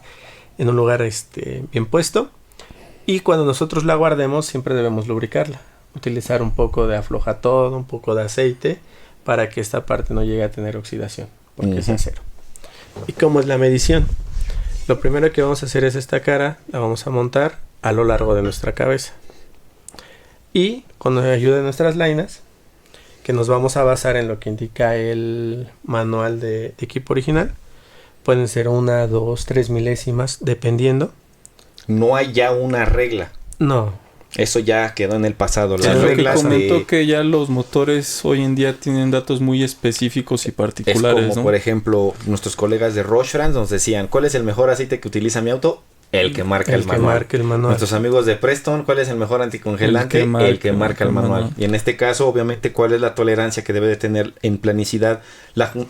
un lugar bien puesto. Y cuando nosotros la guardemos siempre debemos lubricarla, utilizar un poco de aflojatón, un poco de aceite, para que esta parte no llegue a tener oxidación, porque es acero. ¿Y cómo es la medición? Lo primero que vamos a hacer es esta cara, la vamos a montar a lo largo de nuestra cabeza. Y con la ayuda de nuestras lainas, que nos vamos a basar en lo que indica el manual de equipo original, pueden ser 1, 2, 3 milésimas, dependiendo. No hay ya una regla. No. Eso ya quedó en el pasado. Las reglas comentó que ya los motores hoy en día tienen datos muy específicos y particulares, es como, ¿no? Por ejemplo, nuestros colegas de Roche France nos decían, ¿cuál es el mejor aceite que utiliza mi auto? El que marca el manual. Nuestros amigos de Preston, ¿cuál es el mejor anticongelante? El que marca el manual. Y en este caso, obviamente, ¿cuál es la tolerancia que debe de tener en planicidad la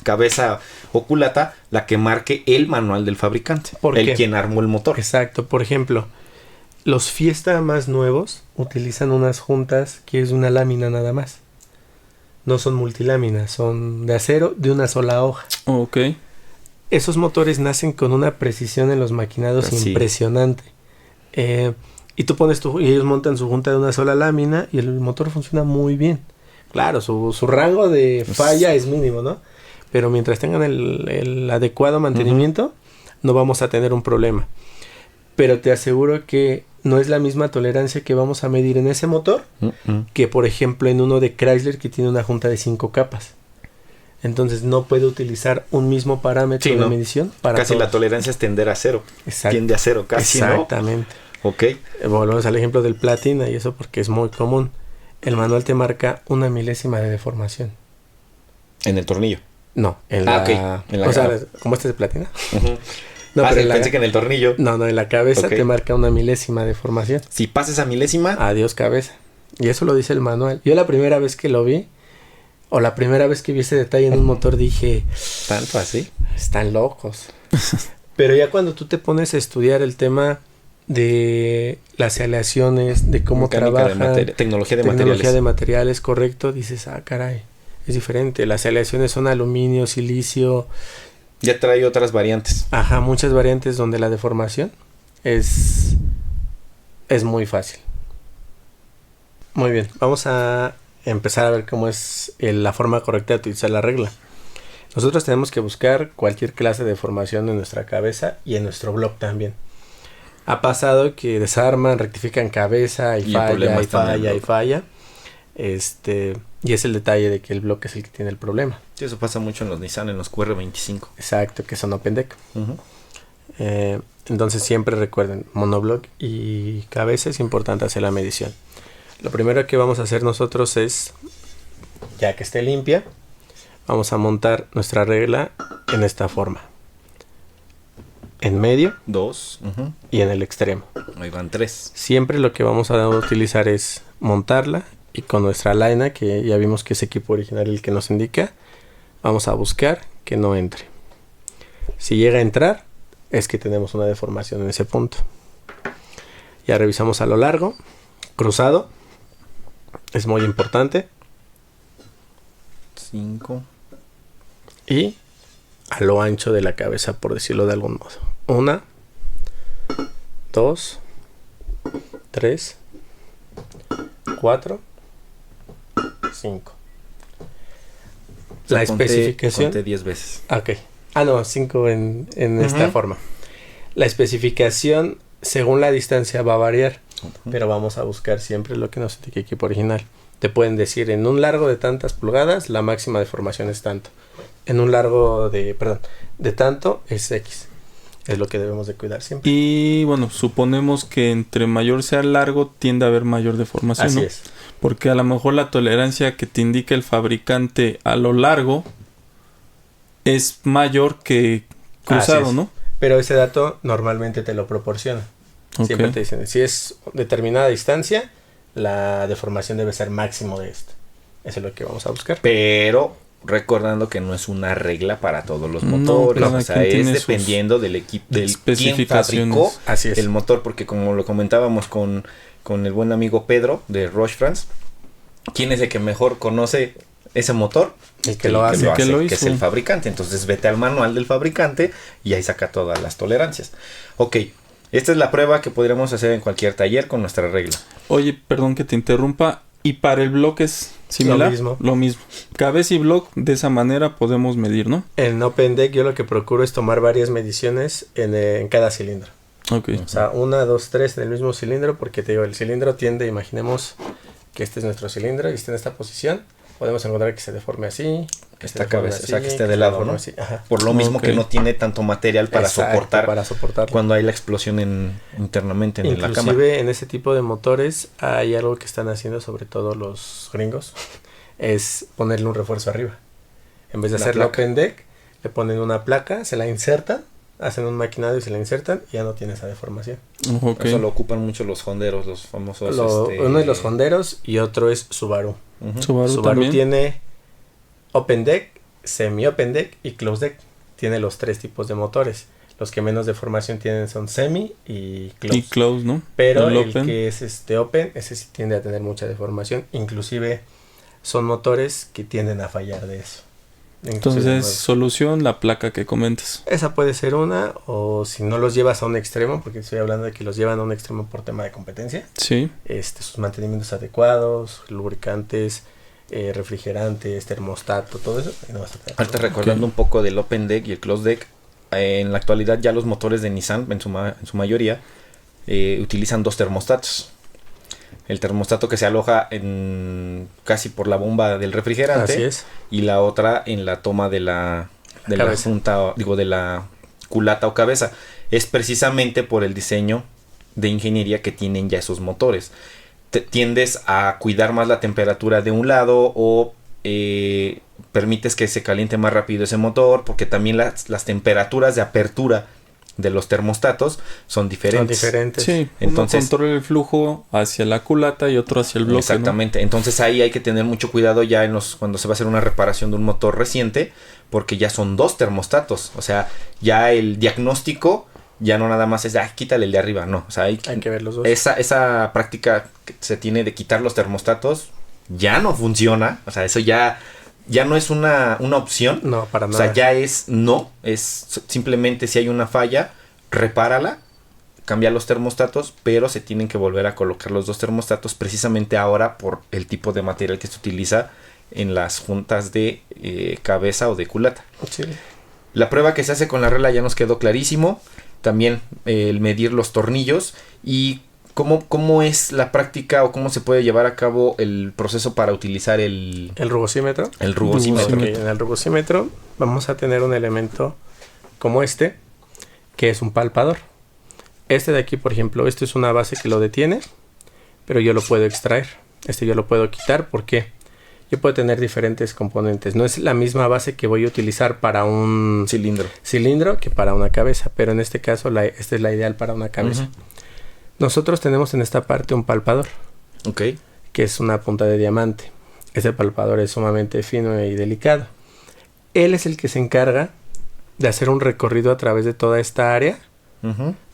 cabeza o culata? La que marque el manual del fabricante. Quien armó el motor. Exacto. Por ejemplo, los Fiesta más nuevos utilizan unas juntas que es una lámina nada más. No son multiláminas, son de acero de una sola hoja. Ok. Esos motores nacen con una precisión en los maquinados impresionante. Y tú pones y ellos montan su junta de una sola lámina y el motor funciona muy bien. Claro, su rango de falla es mínimo, ¿no? Pero mientras tengan el adecuado mantenimiento, no vamos a tener un problema. Pero te aseguro que no es la misma tolerancia que vamos a medir en ese motor que, por ejemplo, en uno de Chrysler que tiene una junta de 5 capas. Entonces no puede utilizar un mismo parámetro de medición para casi todos. La tolerancia es tender a cero. Exacto. Tiende a cero casi, exactamente. ¿no? Ok. Volvemos al ejemplo del platina y eso porque es muy común. El manual te marca 1 milésima de deformación. ¿En el tornillo? No, en la... Okay. O sea, ¿cómo este es de platina? No, pero pensé que en el tornillo. No, en la cabeza te marca 1 milésima de deformación. Si pasas a milésima... Adiós cabeza. Y eso lo dice el manual. Yo la primera vez que lo vi, o la primera vez que vi ese detalle en un motor, dije... ¿Tanto así? Están locos. Pero ya cuando tú te pones a estudiar el tema de las aleaciones, de cómo trabaja... Tecnología de materiales, correcto, dices, caray, es diferente. Las aleaciones son aluminio, silicio... Ya trae otras variantes. Ajá, muchas variantes donde la deformación es muy fácil. Muy bien, vamos a empezar a ver cómo es la forma correcta de utilizar la regla. Nosotros tenemos que buscar cualquier clase de deformación en nuestra cabeza y en nuestro block también. Ha pasado que desarman, rectifican cabeza y falla. Y es el detalle de que el bloque es el que tiene el problema. Sí, eso pasa mucho en los Nissan, en los QR25. Exacto, que son Open Deck. Entonces siempre recuerden, monoblock y cabeza es importante hacer la medición. Lo primero que vamos a hacer nosotros es, ya que esté limpia, vamos a montar nuestra regla en esta forma. En medio. 2. Y en el extremo. Ahí van 3. Siempre lo que vamos a utilizar es montarla y con nuestra laina, que ya vimos que es equipo original el que nos indica, vamos a buscar que no entre. Si llega a entrar, es que tenemos una deformación en ese punto. Ya revisamos a lo largo, cruzado, es muy importante. 5. Y a lo ancho de la cabeza, por decirlo de algún modo. 1, 2, 3, 4, 5. La especificación. Conté 10 veces. Ok. Ah, no, 5 en esta forma. La especificación, según la distancia, va a variar. Pero vamos a buscar siempre lo que nos indique equipo original. Te pueden decir, en un largo de tantas pulgadas, la máxima deformación es tanto. En un largo de tanto, es X. Es lo que debemos de cuidar siempre. Y bueno, suponemos que entre mayor sea el largo, tiende a haber mayor deformación, Así ¿no? es. Porque a lo mejor la tolerancia que te indica el fabricante a lo largo es mayor que cruzado, ¿no? Pero ese dato normalmente te lo proporciona. Okay. Siempre te dicen, si es determinada distancia, la deformación debe ser máximo de esto. Eso es lo que vamos a buscar. Pero recordando que no es una regla para todos los motores, cada o sea, quien es tiene dependiendo del equipo, del quien especificaciones. fabricó Así es. el motor, porque como lo comentábamos con el buen amigo Pedro de Roche France, ¿quién es el que mejor conoce ese motor? El que lo hace. Que es el fabricante. Entonces vete al manual del fabricante y ahí saca todas las tolerancias. Ok, esta es la prueba que podríamos hacer en cualquier taller con nuestra regla. Oye, perdón que te interrumpa. ¿Y para el bloque es similar? Lo mismo. Cabeza y bloque, de esa manera podemos medir, ¿no? En Open Deck yo lo que procuro es tomar varias mediciones en cada cilindro. Ok. O sea, 1, 2, 3 en el mismo cilindro, porque te digo, el cilindro tiende, imaginemos que este es nuestro cilindro y está en esta posición. Podemos encontrar que se deforme así, que esta cabeza, o sea, que esté de lado, ¿no? Ajá. Por lo mismo que no tiene tanto material para soportar cuando hay la explosión internamente en la cámara. Inclusive en ese tipo de motores hay algo que están haciendo, sobre todo los gringos, es ponerle un refuerzo arriba. En vez de hacerlo Open Deck, le ponen una placa, se la insertan, hacen un maquinado y se la insertan y ya no tiene esa deformación. Okay. Eso lo ocupan mucho los honderos, los famosos. Uno es los honderos y otro es Subaru. Subaru tiene Open Deck, Semi Open Deck y Closed Deck. Tiene los 3 tipos de motores. Los que menos deformación tienen son Semi y Close. Y Close, ¿no? Pero el que es Open, ese sí tiende a tener mucha deformación. Inclusive son motores que tienden a fallar de eso. Entonces, solución, la placa que comentas. Esa puede ser una, o si no los llevas a un extremo, porque estoy hablando de que los llevan a un extremo por tema de competencia. Sí. Sus mantenimientos adecuados, lubricantes, refrigerantes, termostato, todo eso. No ahorita recordando un poco del Open Deck y el Closed Deck, en la actualidad ya los motores de Nissan, en su mayoría, utilizan 2 termostatos. El termostato que se aloja casi por la bomba del refrigerante. Así es. Y la otra en la toma de la junta, de la culata o cabeza. Es precisamente por el diseño de ingeniería que tienen ya esos motores. Tiendes a cuidar más la temperatura de un lado o permites que se caliente más rápido ese motor, porque también las temperaturas de apertura de los termostatos son diferentes. Sí, entonces uno controla el flujo hacia la culata y otro hacia el bloque. Exactamente, ¿no? Entonces ahí hay que tener mucho cuidado ya cuando se va a hacer una reparación de un motor reciente, porque ya son 2 termostatos. O sea, ya el diagnóstico ya no nada más es quítale el de arriba, no. O sea, hay que ver los dos. Esa práctica que se tiene de quitar los termostatos ya no funciona. O sea, eso ya no es una opción. No, para nada. O sea, ya es simplemente si hay una falla, repárala, cambia los termostatos, pero se tienen que volver a colocar los 2 termostatos precisamente ahora por el tipo de material que se utiliza en las juntas de cabeza o de culata. Sí. La prueba que se hace con la regla ya nos quedó clarísimo. También el medir los tornillos y ¿Cómo es la práctica o cómo se puede llevar a cabo el proceso para utilizar el rugosímetro? El rugosímetro. Okay, en el rugosímetro vamos a tener un elemento como este, que es un palpador. Este de aquí, por ejemplo, esto es una base que lo detiene, pero yo lo puedo extraer. Yo lo puedo quitar porque yo puedo tener diferentes componentes. No es la misma base que voy a utilizar para un cilindro que para una cabeza, pero en este caso esta es la ideal para una cabeza. Nosotros tenemos en esta parte un palpador, que es una punta de diamante. Ese palpador es sumamente fino y delicado. Él es el que se encarga de hacer un recorrido a través de toda esta área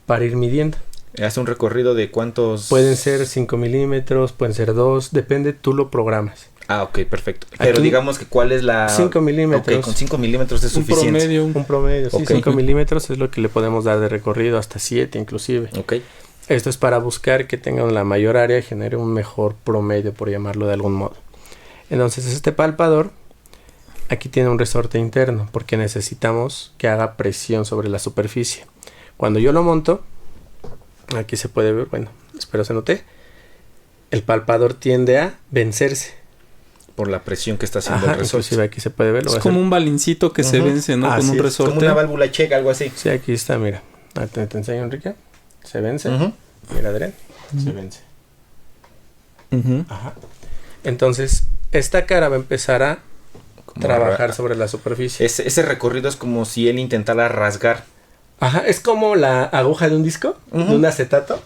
para ir midiendo. ¿Hace un recorrido de cuántos? Pueden ser 5 milímetros, pueden ser 2, depende, tú lo programas. Ah, ok, perfecto. Pero Aquí, digamos que ¿cuál es la...? 5 milímetros. Ok, con 5 milímetros es suficiente. Un promedio, sí, Ok. 5 milímetros es lo que le podemos dar de recorrido, hasta 7 inclusive. Ok. Esto es para buscar que tengan la mayor área y genere un mejor promedio, por llamarlo de algún modo. Entonces, este palpador aquí tiene un resorte interno porque necesitamos que haga presión sobre la superficie. Cuando yo lo monto, aquí se puede ver, bueno, espero se note, el palpador tiende a vencerse. Por la presión que está haciendo el resorte. Inclusive aquí se puede ver. Es como un balincito que se vence, ¿no? Con un resorte. Como una válvula checa, algo así. Sí, aquí está, mira. Te enseño, Enrique. Se vence. Mira, Adrián. Se vence. Ajá. Entonces, esta cara va a empezar a trabajar sobre la superficie. Ese recorrido es como si él intentara rasgar. Ajá, es como la aguja de un disco, de un acetato.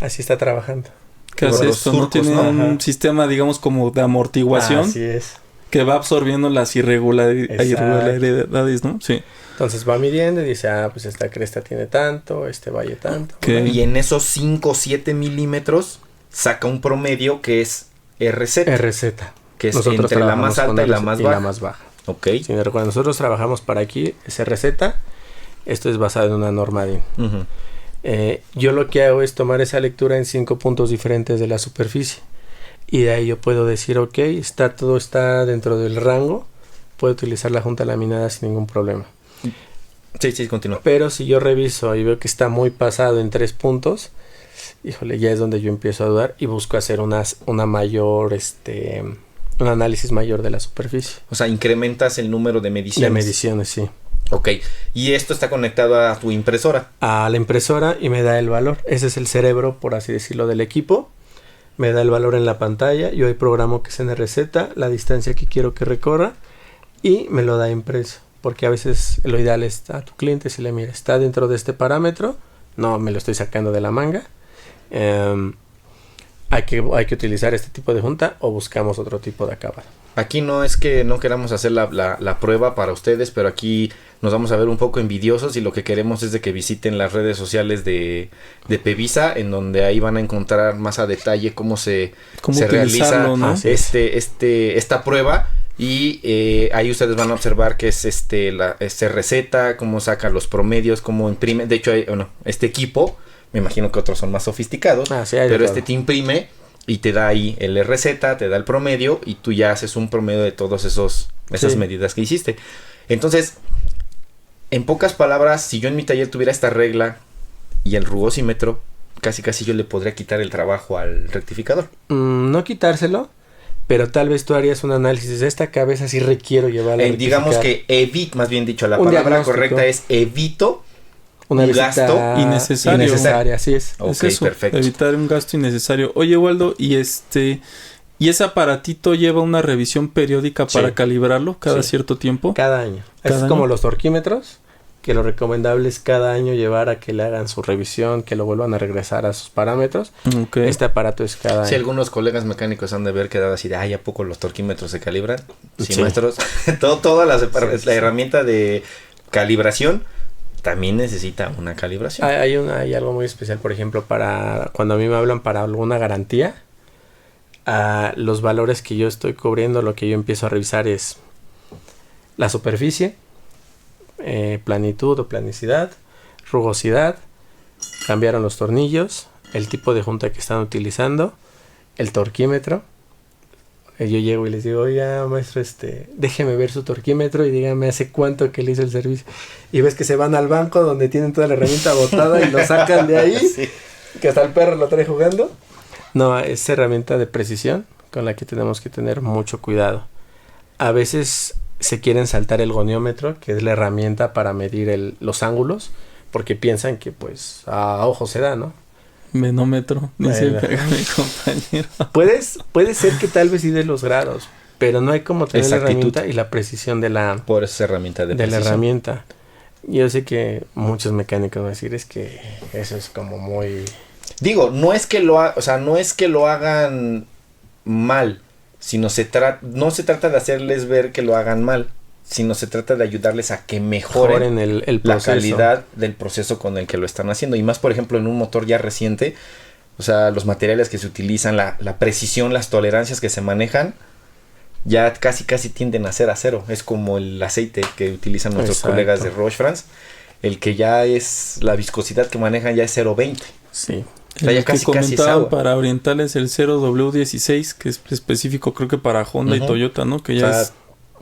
Así está trabajando. ¿Qué hace los esto? surcos, ¿No tiene un sistema, digamos, como de amortiguación? Así es. Que va absorbiendo las irregularidades, ¿no? Sí. Entonces va midiendo y dice, pues esta cresta tiene tanto, este valle tanto. Okay. Y en esos 5 o 7 milímetros saca un promedio que es RZ. RZ. Que es entre la más alta y la más baja. La más baja. Ok. Si me recuerdan, nosotros trabajamos para aquí, es RZ. Esto es basado en una norma DIN. Yo lo que hago es tomar esa lectura en 5 puntos diferentes de la superficie. Y de ahí yo puedo decir, ok, todo está dentro del rango. Puedo utilizar la junta laminada sin ningún problema. Sí, continúa. Pero si yo reviso y veo que está muy pasado en 3 puntos, híjole, ya es donde yo empiezo a dudar y busco hacer una mayor, un análisis mayor de la superficie. O sea, incrementas el número de mediciones. De mediciones, sí. Ok. Y esto está conectado a tu impresora. A la impresora y me da el valor. Ese es el cerebro, por así decirlo, del equipo. Me da el valor en la pantalla. Yo ahí programo que es en receta, la distancia que quiero que recorra y me lo da impreso. Porque a veces lo ideal es a tu cliente si le mira, está dentro de este parámetro. No me lo estoy sacando de la manga. Hay que utilizar este tipo de junta o buscamos otro tipo de acabado. Aquí no es que no queramos hacer la prueba para ustedes, pero aquí nos vamos a ver un poco envidiosos y lo que queremos es de que visiten las redes sociales de Pevisa, en donde ahí van a encontrar más a detalle cómo se realiza, ¿no? esta prueba. Y ahí ustedes van a observar que es receta, cómo saca los promedios, cómo imprime. De hecho, este equipo, me imagino que otros son más sofisticados, pero te imprime y te da ahí el RZ, te da el promedio y tú ya haces un promedio de todas esas medidas que hiciste. Entonces, en pocas palabras, si yo en mi taller tuviera esta regla y el rugosímetro, casi yo le podría quitar el trabajo al rectificador. No quitárselo, pero tal vez tú harías un análisis de esta cabeza si requiero llevarla a rectificar. Digamos que más bien dicho, la palabra correcta es evito un gasto innecesario. Así es. Okay, es eso, perfecto. Evitar un gasto innecesario. Oye, Waldo, ¿y ese aparatito lleva una revisión periódica para calibrarlo cada cierto tiempo? Cada año. Es como los torquímetros, que lo recomendable es cada año llevar a que le hagan su revisión, que lo vuelvan a regresar a sus parámetros. Okay. Este aparato es cada año. Sí, algunos colegas mecánicos han de haber quedado así de, ¿a poco los torquímetros se calibran? Sí, maestros. Toda la herramienta de calibración también necesita una calibración. Hay algo muy especial, por ejemplo, para cuando a mí me hablan para alguna garantía, los valores que yo estoy cubriendo, lo que yo empiezo a revisar es la superficie, planitud o planicidad, rugosidad, cambiaron los tornillos, el tipo de junta que están utilizando, el torquímetro. Yo llego y les digo, oiga, maestro, déjeme ver su torquímetro y dígame hace cuánto que le hizo el servicio. Y ves que se van al banco donde tienen toda la herramienta botada y lo sacan de ahí, sí. Que hasta el perro lo trae jugando. No, es herramienta de precisión con la que tenemos que tener mucho cuidado. A veces se quieren saltar el goniómetro, que es la herramienta para medir los ángulos, porque piensan que pues a ojo se da, ¿no? Menómetro, dice mi compañero. Puede ser que tal vez sí de los grados, pero no hay como tener la herramienta y la precisión de la... Por esa herramienta de la herramienta. Yo sé que muchos mecánicos van a decir, es que eso es como muy... Digo, no es que lo hagan mal, sino no se trata de hacerles ver que lo hagan mal, sino se trata de ayudarles a que mejoren el la calidad del proceso con el que lo están haciendo. Y más, por ejemplo, en un motor ya reciente, o sea, los materiales que se utilizan, la precisión, las tolerancias que se manejan, ya casi tienden a ser acero. Es como el aceite que utilizan nuestros colegas de Roche France, el que ya es, la viscosidad que manejan ya es 0.20. Sí. O sea, ya casi es agua. Para orientales el 0W16, que es específico creo que para Honda y Toyota, ¿no? Que ya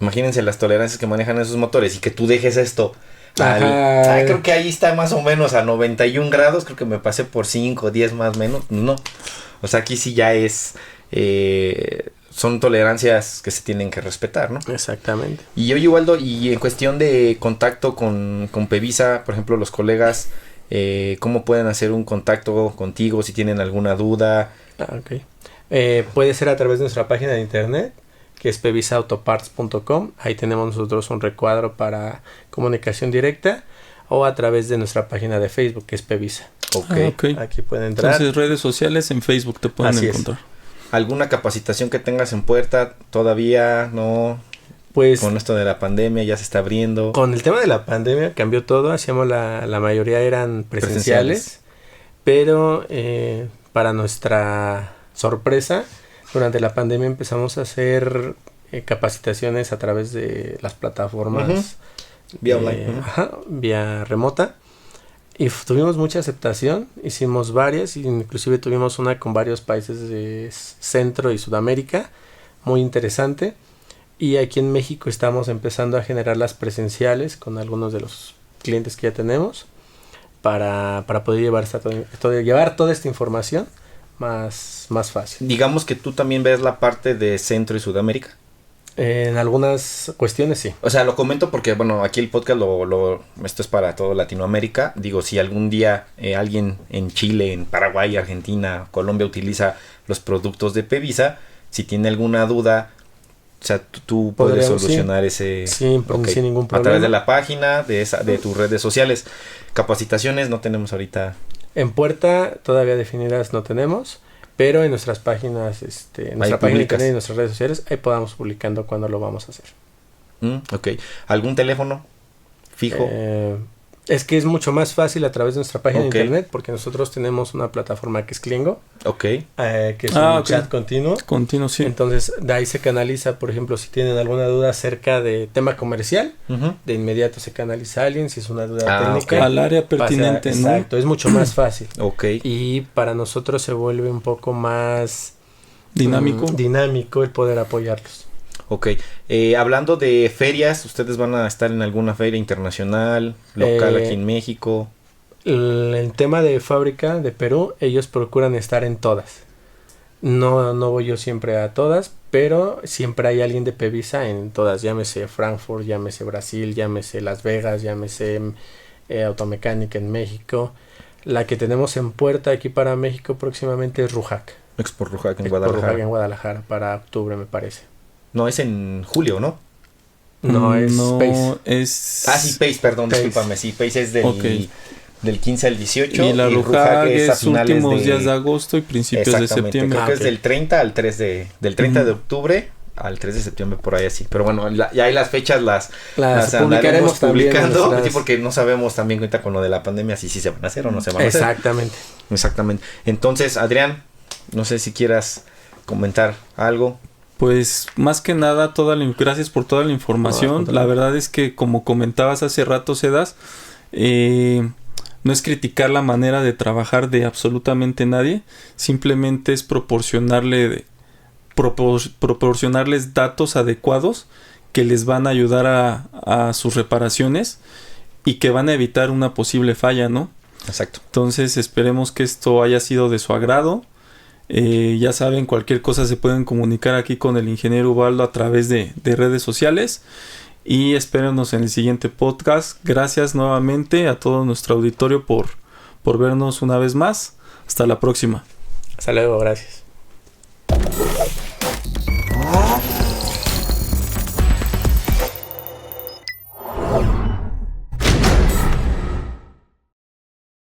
imagínense las tolerancias que manejan esos motores y que tú dejes esto creo que ahí está más o menos a 91 grados, creo que me pasé por 5, 10 más o menos, no. O sea, aquí sí ya es, son tolerancias que se tienen que respetar, ¿no? Exactamente. Y oye, Waldo, y en cuestión de contacto con Pevisa, por ejemplo, los colegas, ¿cómo pueden hacer un contacto contigo si tienen alguna duda? Ok. Puede ser a través de nuestra página de internet, que es pevisaautoparts.com. Ahí tenemos nosotros un recuadro para comunicación directa, o a través de nuestra página de Facebook, que es Pevisa. Okay. Aquí pueden entrar. Entonces, redes sociales, en Facebook te pueden encontrar. ¿Alguna capacitación que tengas en puerta? ¿Todavía no? Pues con esto de la pandemia ya se está abriendo. Con el tema de la pandemia cambió todo. Hacíamos la mayoría eran presenciales. Pero para nuestra sorpresa, durante la pandemia empezamos a hacer capacitaciones a través de las plataformas vía online, vía remota, y tuvimos mucha aceptación. Hicimos varias, inclusive tuvimos una con varios países de Centro y Sudamérica, muy interesante. Y aquí en México estamos empezando a generar las presenciales con algunos de los clientes que ya tenemos para poder llevar toda esta información más fácil. Digamos que tú también ves la parte de Centro y Sudamérica. En algunas cuestiones sí. O sea, lo comento porque, bueno, aquí el podcast esto es para todo Latinoamérica. Digo, si algún día alguien en Chile, en Paraguay, Argentina, Colombia utiliza los productos de Pevisa, si tiene alguna duda, o sea, tú puedes solucionar ese... Sí, sin ningún problema. A través de la página, de tus redes sociales. Capacitaciones no tenemos ahorita. En puerta todavía definidas no tenemos, pero en nuestras páginas, en nuestra página de internet y en nuestras redes sociales, ahí podamos publicando cuándo lo vamos a hacer. Ok. ¿Algún teléfono fijo? Es que es mucho más fácil a través de nuestra página de internet, porque nosotros tenemos una plataforma que es Klingo, que es un chat continuo. Continuo, sí. Entonces, de ahí se canaliza, por ejemplo, si tienen alguna duda acerca de tema comercial, de inmediato se canaliza a alguien, si es una duda técnica. Al área pertinente, ¿no? Exacto, es mucho más fácil. Y para nosotros se vuelve un poco más dinámico el poder apoyarlos. Hablando de ferias, ¿ustedes van a estar en alguna feria internacional, local aquí en México? El tema de fábrica de Perú, ellos procuran estar en todas. No voy yo siempre a todas, pero siempre hay alguien de Pevisa en todas. Llámese Frankfurt, llámese Brasil, llámese Las Vegas, llámese Automecánica en México. La que tenemos en puerta aquí para México próximamente es Rujac. Expo Rujac en Guadalajara. Rujac en Guadalajara para octubre, me parece. No, es en julio, ¿no? No, es Pace. Sí, Pace, perdón, discúlpame. Sí, Pace es del 15 al 18. Y la Rujac es últimos días de agosto y principios de septiembre. Creo que es del 30 al 3 del 30 de octubre al 3 de septiembre, por ahí así. Pero bueno, ya hay las fechas, las publicaremos publicando, porque no sabemos también ahorita con lo de la pandemia si sí se van a hacer o no se van a hacer. Exactamente. Entonces, Adrián, no sé si quieras comentar algo. Pues más que nada, gracias por toda la información. La verdad es que, como comentabas hace rato, Sedas, no es criticar la manera de trabajar de absolutamente nadie, simplemente es proporcionarles datos adecuados que les van a ayudar a sus reparaciones y que van a evitar una posible falla, ¿no? Exacto. Entonces esperemos que esto haya sido de su agrado. Ya saben, cualquier cosa se pueden comunicar aquí con el ingeniero Ubaldo a través de redes sociales, y espérenos en el siguiente podcast. Gracias nuevamente a todo nuestro auditorio por vernos una vez más. Hasta la próxima. Hasta luego, gracias.